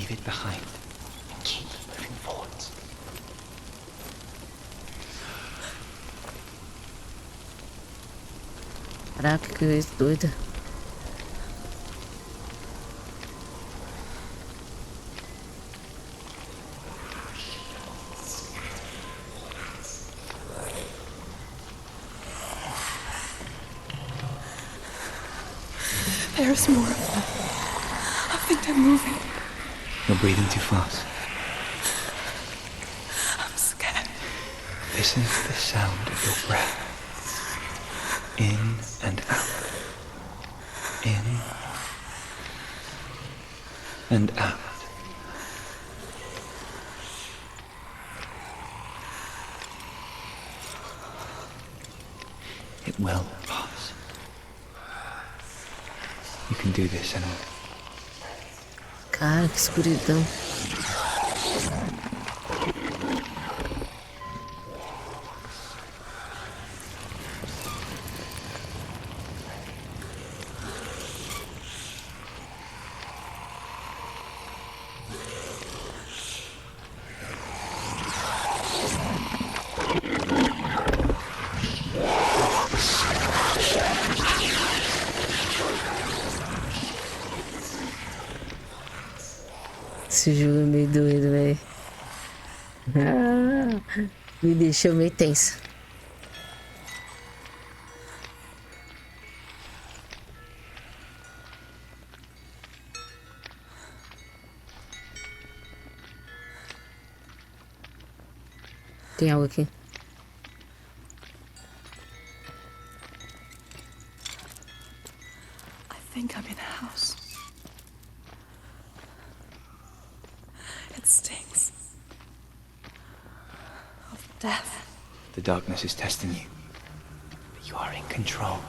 leave it behind and keep moving forwards. Caraca, que coisa doida. There's more of them. I think they're moving. You're breathing too fast. I'm scared. Listen to the sound of your breath. In and out. In and out. It will pass. You can do this, Senua. Cara, que escuridão. Esse jogo é meio doido, velho. Me deixou meio tensa. Tem algo aqui. I think I'm in a house. It stinks of death. The darkness is testing you, but you are in control.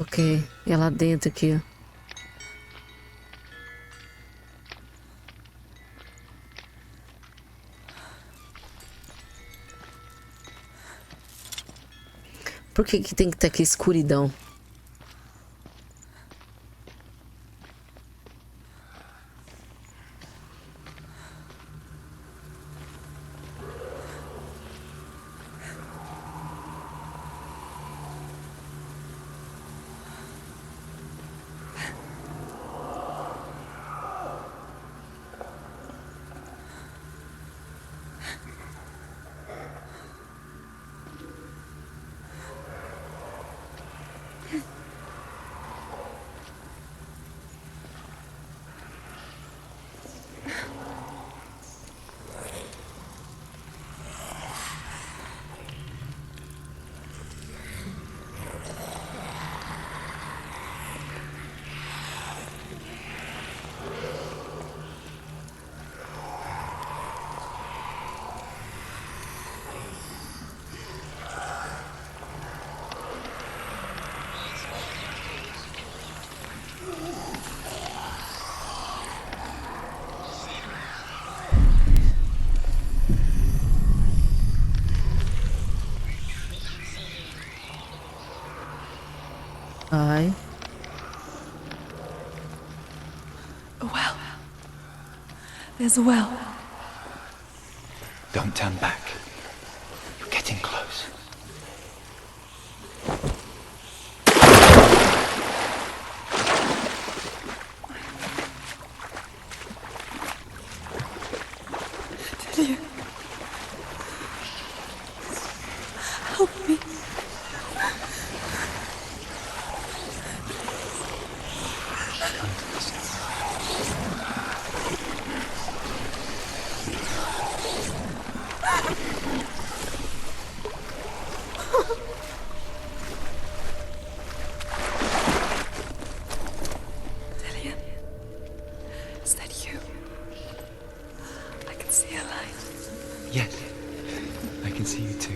Ok, é lá dentro aqui, ó. Por que que tem que estar aqui escuridão? There's a well. Don't turn back. You're getting close. Delia. Help me. Delia. Is that you? I can see a light. Yes, I can see you too.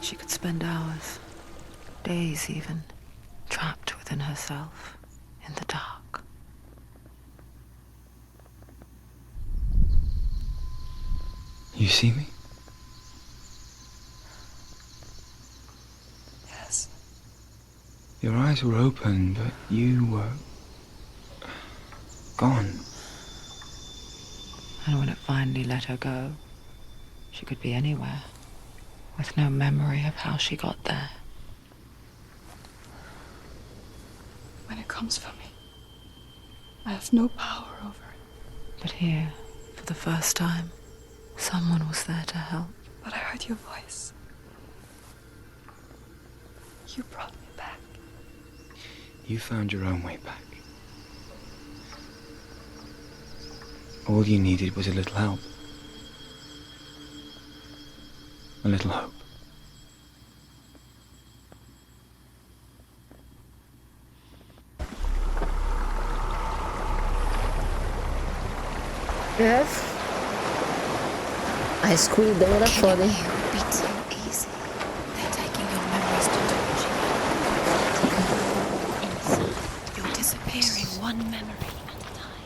She could spend hours, days even, trapped within herself, in the dark. You see me? Yes. Your eyes were open, but you were gone. And when it finally let her go, she could be anywhere, with no memory of how she got there. When it comes for me, I have no power over it. But here, for the first time, someone was there to help. But I heard your voice. You brought me back. You found your own way back. All you needed was a little help. A little hope. A escuridão era foda, hein? It would be too easy. They're taking your memories to torture you. Inside, you're disappearing one memory at a time.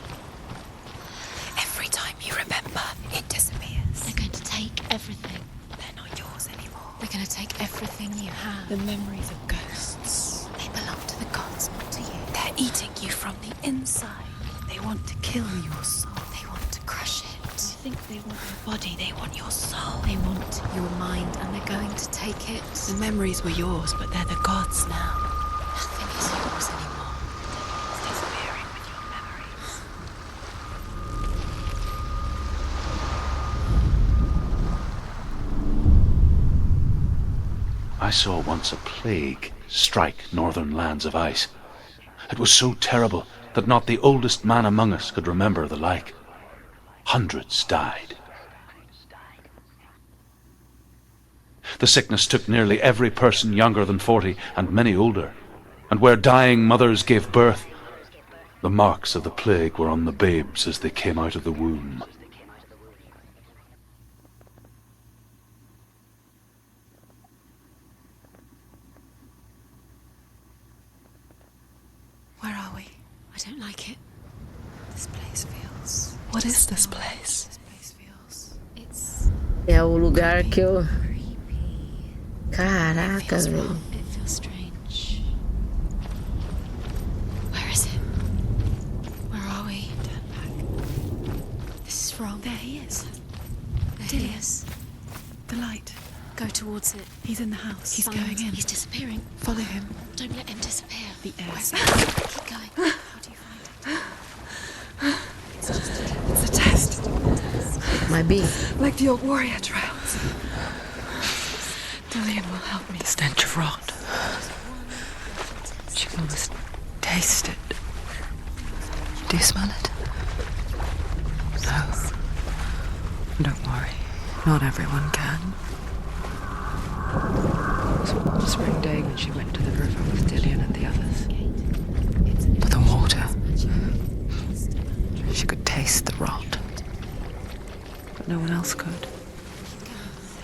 Every time you remember, it disappears. They're going to take everything. They're not yours anymore. They're going to take everything you have. The memories of ghosts. They belong to the gods, not to you. They're eating you from the inside. They want to kill your soul. They want to crush it. You think they want your body, they want your soul. They want your mind, and they're going to take it. The memories were yours, but they're the gods now. Nothing is yours anymore. It's disappearing with your memories. I saw once a plague strike northern lands of ice. It was so terrible that not the oldest man among us could remember the like. Hundreds died. The sickness took nearly every person younger than 40 and many older, and where dying mothers gave birth, the marks of the plague were on the babes as they came out of the womb. Where are we? I don't like it. This place feels... What is this place? This place feels... It's É o lugar que eu... creepy. Caraca, Feels velho. wrong. It feels strange. Where is it? Where are we? Turn back. This is wrong. There he is. There he is. The light. Go towards it. He's in the house. He's Find- going in. He's disappearing. Follow him. Don't let him disappear. The air. Where's it? Keep going. How do you find it? It's just a... It's a test. Might be. Like the old warrior trials. Dillian will help me. The stench of rot. She can almost taste it. Do you smell it? No. Don't worry. Not everyone can. It was one spring day when she went to the river with Dillian and the others. But the water, she could taste the rot. But no one else could.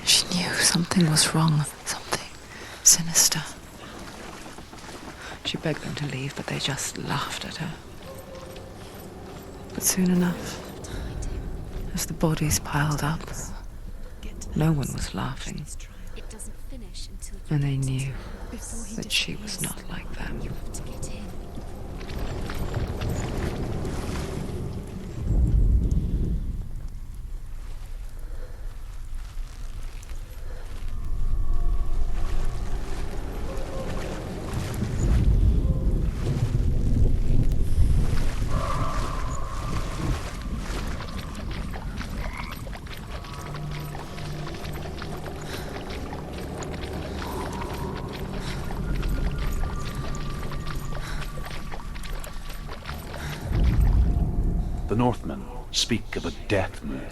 She knew something was wrong. Something Sinister. She begged them to leave, but they just laughed at her. But soon enough, as the bodies piled up, no one was laughing. It doesn't finish until you And they get knew before he that she was disappears. not like them. You have to get in. The Northmen speak of a death moon,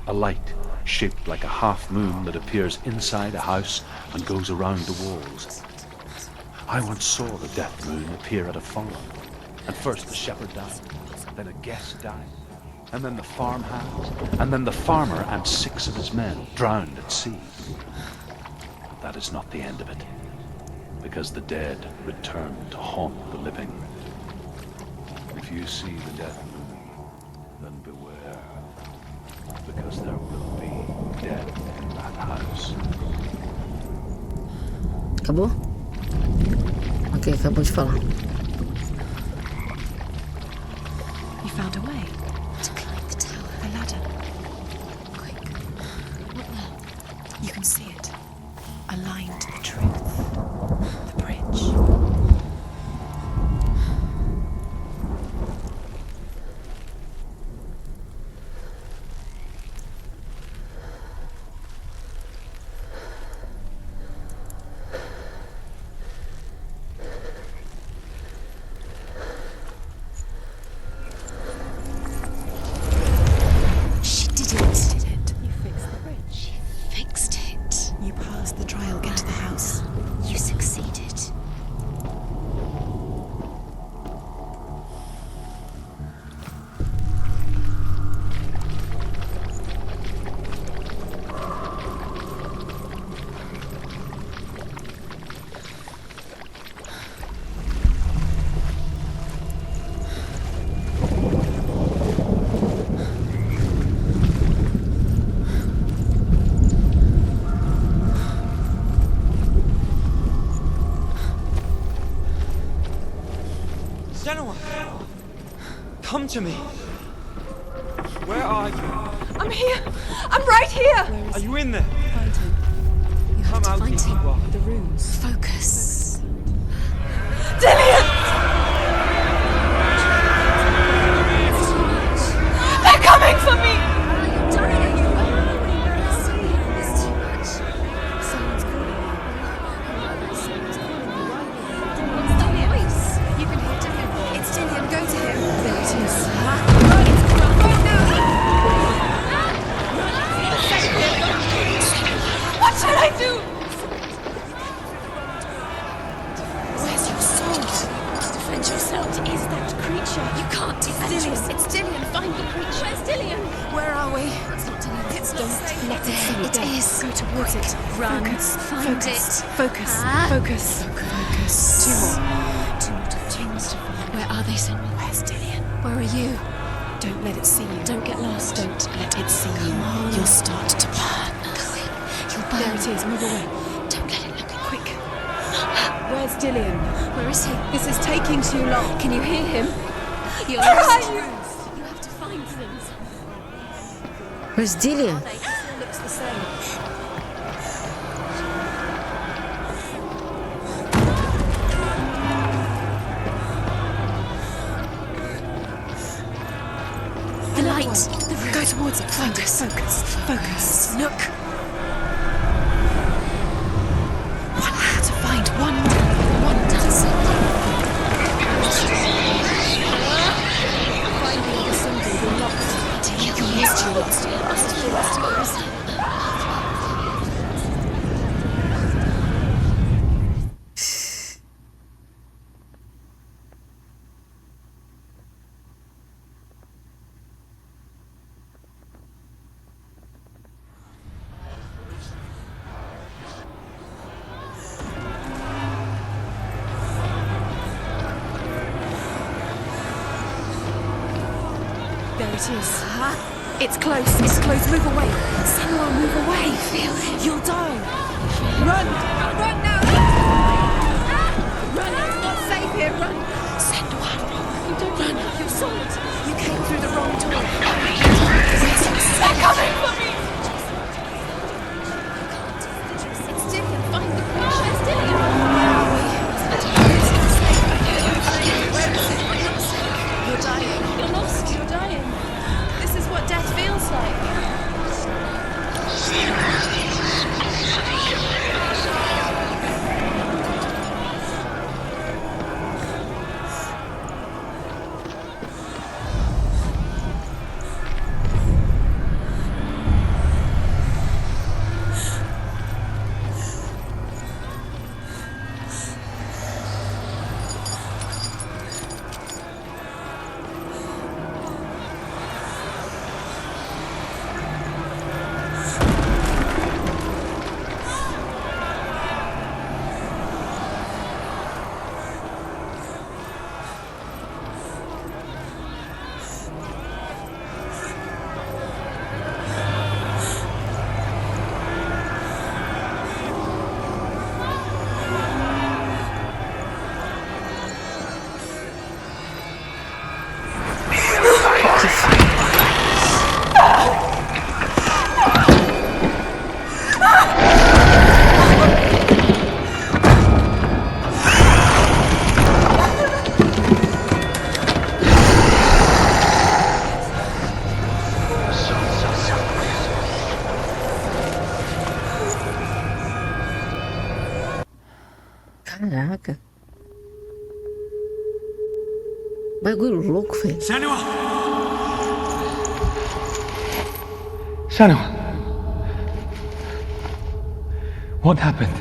a light shaped like a half moon that appears inside a house and goes around the walls. I once saw the death moon appear at a farm, and first the shepherd died, then a guest died, and then the farmhand, and then the farmer and 6 of his men drowned at sea. But that is not the end of it, because the dead return to haunt the living. If you see the death moon, then beware, because there will be death in that house. Acabou? Ok, acabou de falar. You found a way to climb the tower. The ladder. Quick. What now? You can see it. Aligned to the truth. The bridge. SENUA! Come to me! Where are you? I'm here! I'm right here! Are you in there? Find him. You have Come to out find if him. you are. The runes. Focus. Dillian! They're coming for me! Someone's calling you. Someone's calling you. What's the voice? You can hear Dillian. It's Dillian. Go to him. There it is. What should I do? Where's your sword? Defend yourself. What is that creature? You can't defend yourself. It's Dillian. Find the creature. Where's Dillian? Where are we? It's not Dillian. It's not safe. Let it see. It is. Go towards it. Run. Find it. Focus. Focus. Focus. Two more. Two more to find. Where are they, Senua? Where's Dillian? Where are you? Don't let it see you. Don't get lost. Don't let it see you. You'll start to burn. You'll burn. There it is. Move away. Don't let it look quick. Where's Dillian? Where is he? This is taking too long. Can you hear him? You're Where lost. are you? You have to find them. Where's Dillian? It all looks the same. The light. The room. Go towards it. Find it. Focus. Focus. Look. One have to find one does. Find the other symbol. You're lost. You're lost. You're lost. Where is he? it is. It's close. It's close. Move away. Senua, move away. Feel it. You'll die. Run. Run now. Run. It's not safe here. Run. Senua. You don't run. You're solid. You came through the wrong door. They're coming for me. It's Dillian. Find the crash. It's Dillian. You're dying. You're lost. You're dying. This is what death feels like. Caraca. Bagulho louco, velho. Senua! Senua! What happened?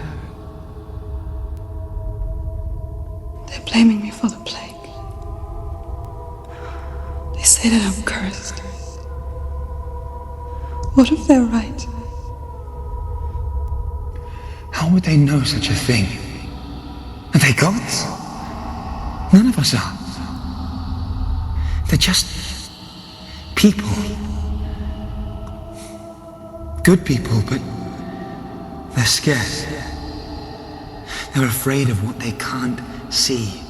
They're blaming me for the plague. They say that I'm cursed. What if they're right? How would they know such a thing? Are they gods? None of us are. They're just people. Good people, but they're scared. They're afraid of what they can't see.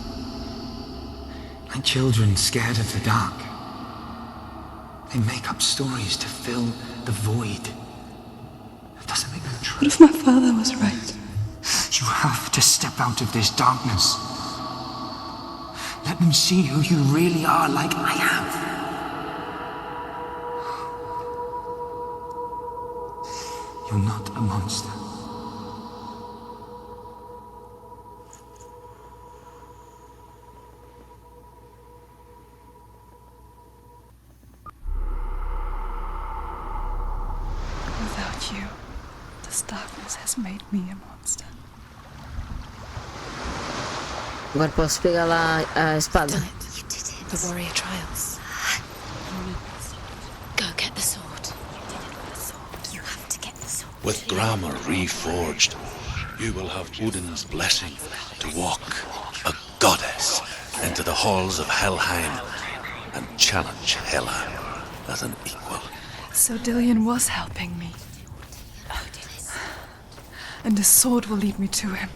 Like children scared of the dark. They make up stories to fill the void. That doesn't make them true. What if my father was right? You have to step out of this darkness. Let them see who you really are, like I have. You're not a monster. Without you, this darkness has made me a monster. Agora posso pegar lá a espada. Done it. You did it. The warrior trials. Go get the sword. You did it with the sword. You have to get the sword. With grammar reforged, you will have Odin's blessing to walk, a goddess, into the halls of Helheim and challenge Hela as an equal. So Dillian was helping me. And the sword will lead me to him.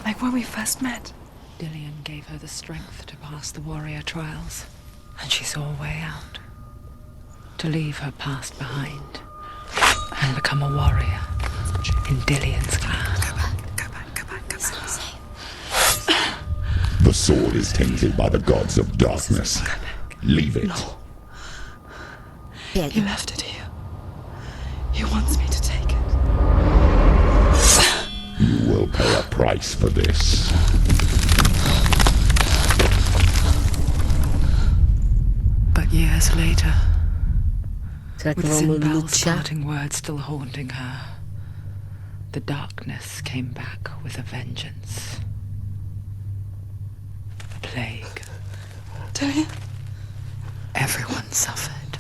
Like when we first met. Dillian gave her the strength to pass the warrior trials, and she saw a way out. To leave her past behind and become a warrior in Dillian's clan. Go back. It's not safe. The sword is tainted by the gods of darkness. Leave it. No. Pega. He left it here. He wants me to take it. You will pay a price for this. But years later, Será que with vamos Sinbel's lutar? parting words still haunting her, the darkness came back with a vengeance. The plague. Dillian? Everyone suffered.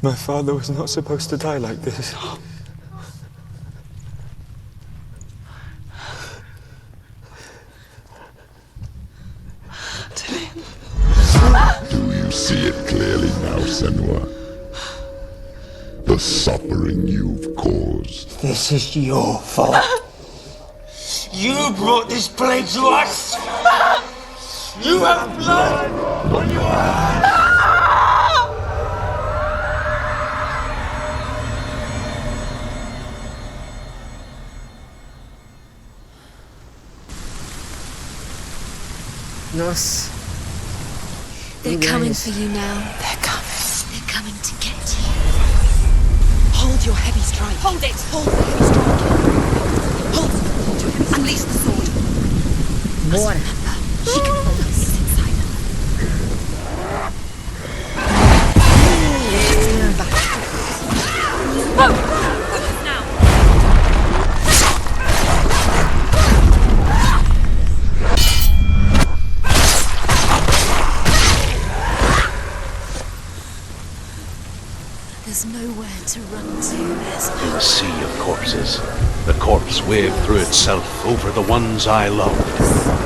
My father was not supposed to die like this. Dillian? Do you see it clearly now, Senua. The suffering you've caused. This is your fault. You brought this plague to us. You have blood on your hands. Nossa. They're coming for you now. They're coming. They're coming to get you. Hold your heavy strike. Hold it. Hold the heavy strike. Hold your heavy strike. Unleash the sword. Bora. Remember, she can hold us inside her. Focus now. There's nowhere to run to. In a sea of corpses, the corpse waved through itself over the ones I loved.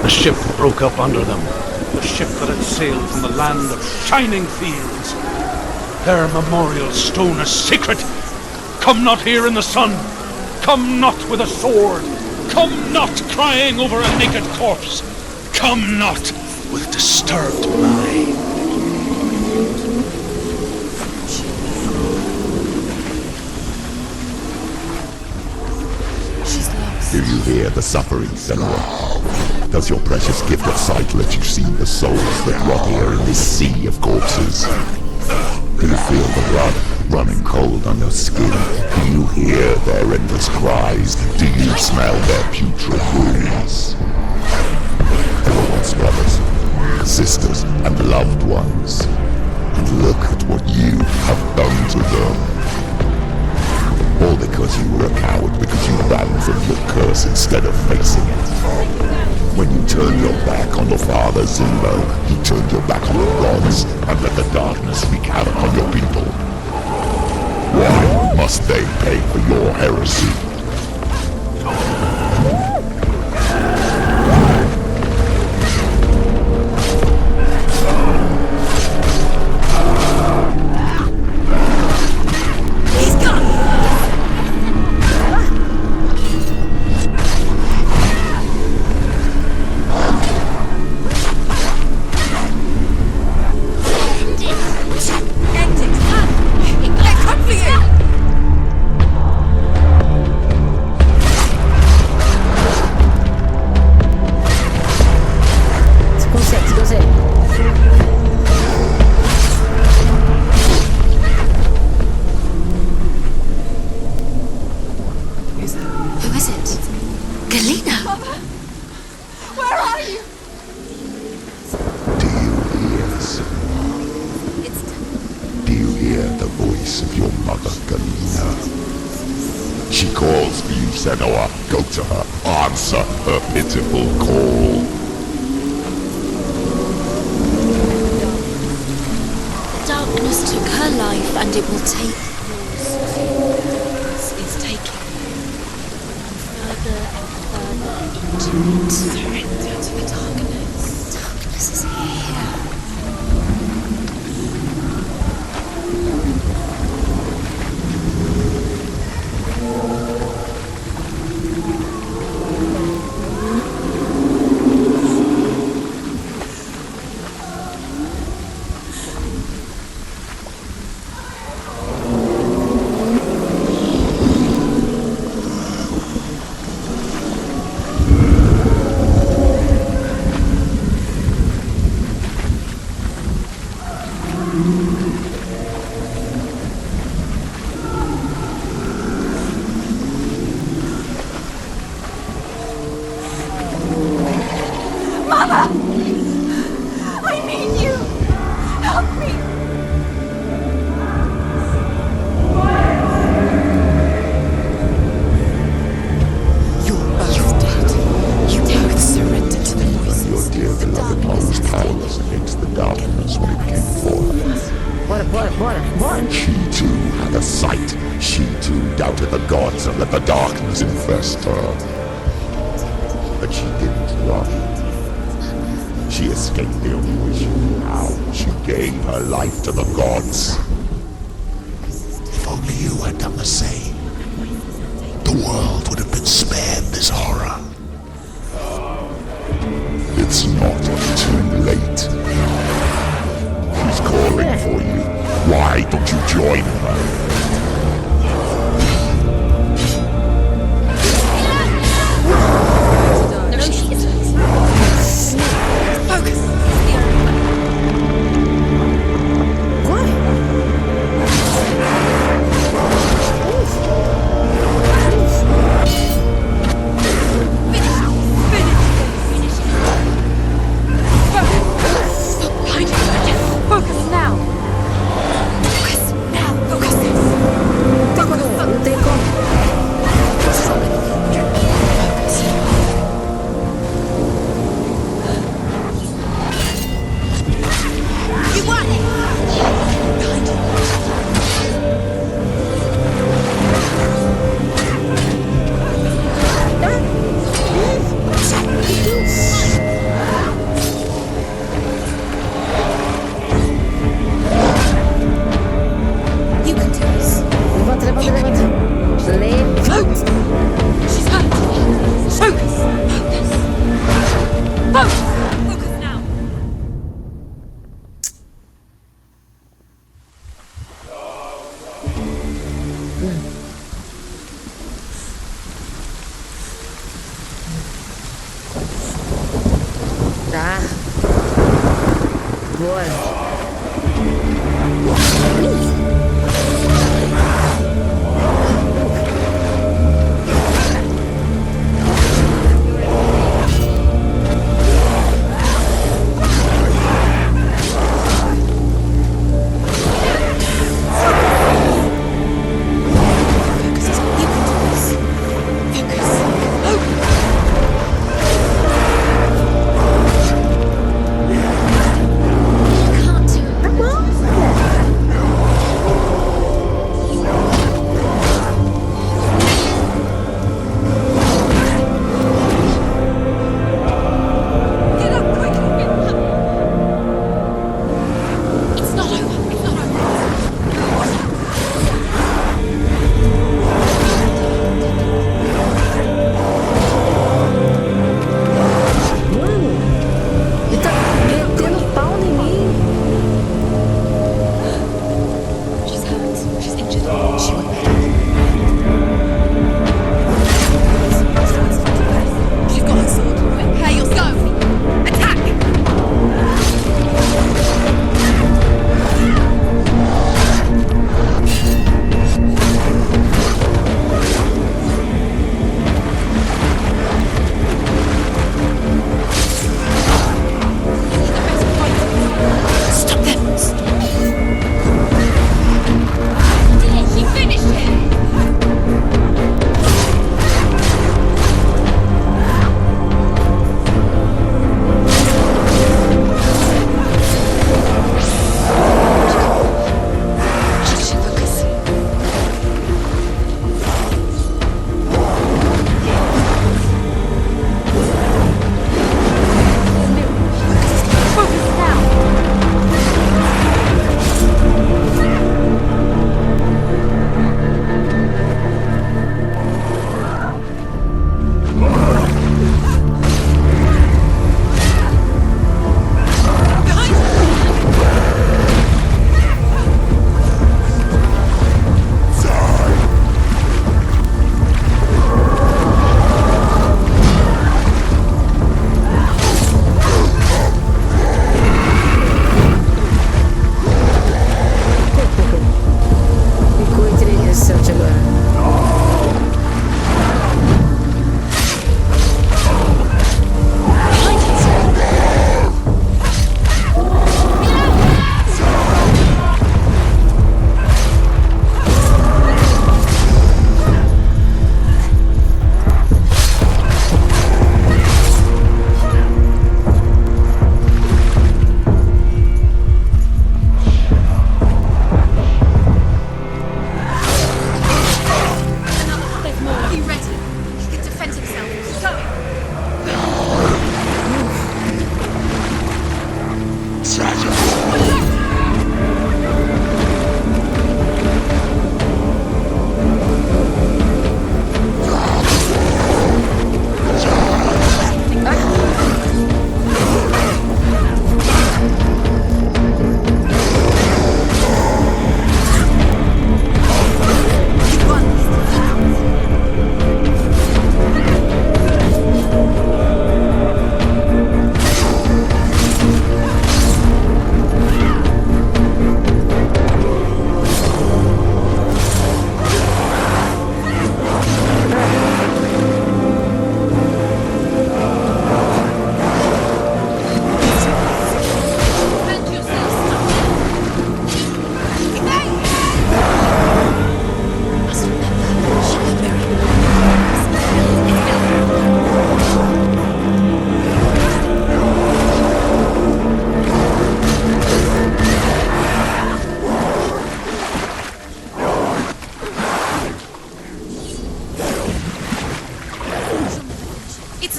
The ship broke up under them, the ship that had sailed from the land of shining fields. Their memorial stone is sacred. Come not here in the sun. Come not with a sword. Come not crying over a naked corpse. Come not with disturbed mind. Do you hear the suffering, Senua? Does your precious gift of sight let you see the souls that rot here in this sea of corpses? Do you feel the blood running cold on your skin? Do you hear their endless cries? Do you smell their putrid wounds? They were once brothers, sisters, and loved ones. And look at what you have done to them. All because you were a coward, because you ran from your curse instead of facing it. When you turned your back on your father Zimbo, you turned your back on the gods and let the darkness wreak havoc on your people. Why must they pay for your heresy? Senua, go to her, answer her pitiful call. Darkness took her life and it will take yours. It's taking further and further into the darkness. Darkness is here. She escaped the Inquisition. Now she gave her life to the gods. If only you had done the same, the world would have been spared this horror. It's not too late. She's calling for you. Why don't you join her? No, she isn't. Focus. Focus now! Focus now. Focus. Não tem como. You won. Behind you. You can do this. Levanta, levanta, levanta. Levanta. She's hurt. Focus. Focus. Focus. Focus now. Tá. Bora. Focus. You can do this. Focus. You can't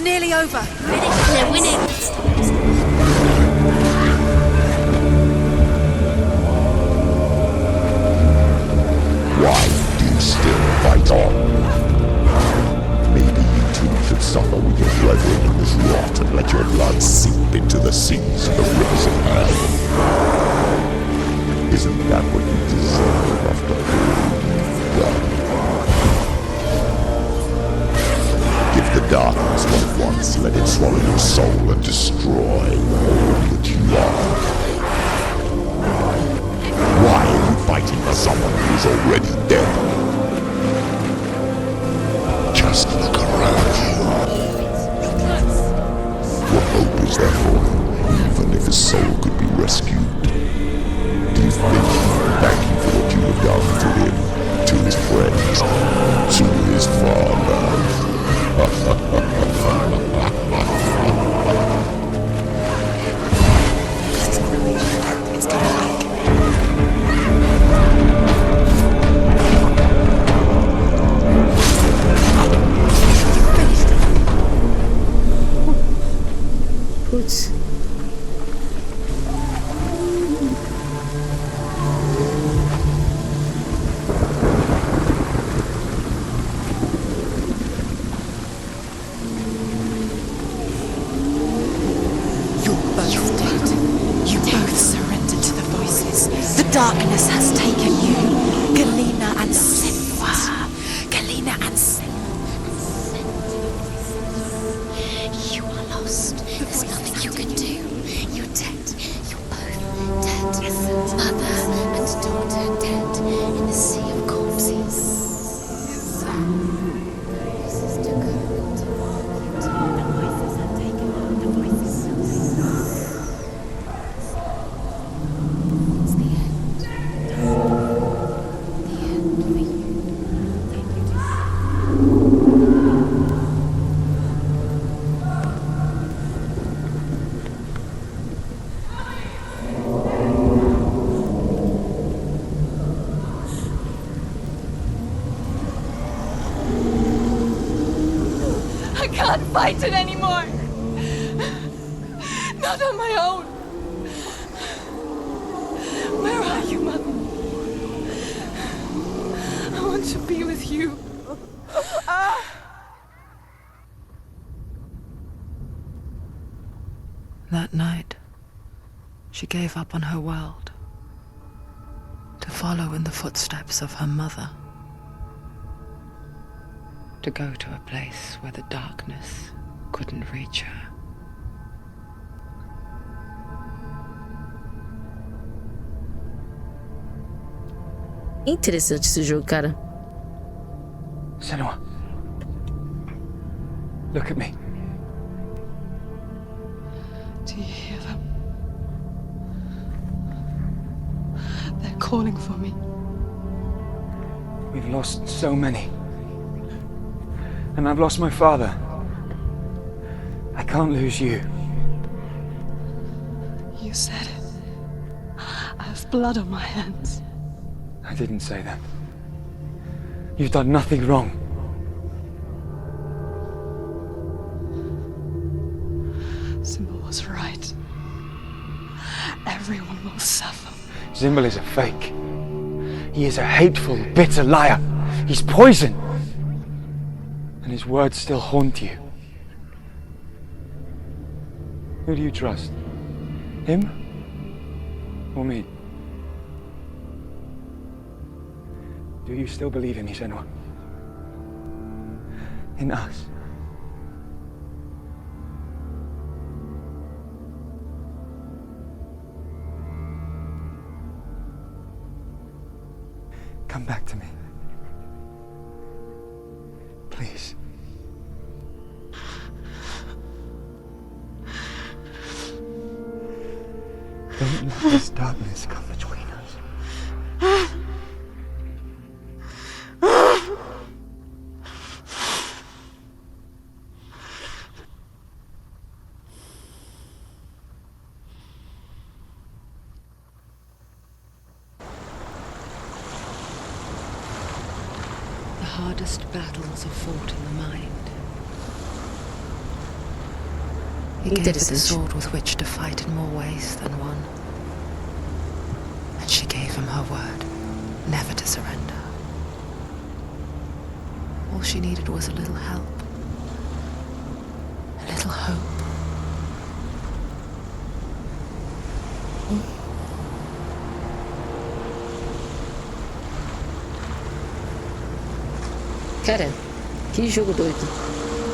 It's nearly over. They're winning. Why do you still fight on? Maybe you too should suffer with your brethren in this rot and let your blood seep into the seas and the rivers of hell. Isn't that what you deserve after all you've done? Give the darkness what it wants, let it swallow your soul and destroy all that you are. Why are you fighting for someone who is already dead? Just look around you. What hope is there for him, even if his soul could be rescued? Do you think he will thank you for what you have done to him, to his friends, to his father? It's coming back. Putz. Darkness has taken you, Galena and Senua. Galena and Senua. You are lost. There's nothing you can do. You're dead. You're both dead. Mother and daughter dead in the sea of corpses. Voices took over to walk you to. The voices had taken over. The voices. It's the end. I can't fight it anymore. Not on my own. Where are you, Mother? I want to be with you. That night, she gave up on her world to follow in the footsteps of her mother, to go to a place where the darkness couldn't reach her. Interessante esse jogo, cara. Senua, look at me. Do you hear them? They're calling for me. We've lost so many. And I've lost my father. I can't lose you. You said it. I have blood on my hands. I didn't say that. You've done nothing wrong. Symbol was right. Everyone will suffer. Zimbel is a fake. He is a hateful, bitter liar. He's poison. And his words still haunt you. Who do you trust? Him? Or me? Do you still believe in me, Senua? In us? Come back to me. Please. Don't let this darkness come between us. The hardest battles are fought in the mind. He gave her the Interessante. sword with which to fight in more ways than one. And she gave him her word, never to surrender. All she needed was a little help. A little hope. Cara, que jogo doido.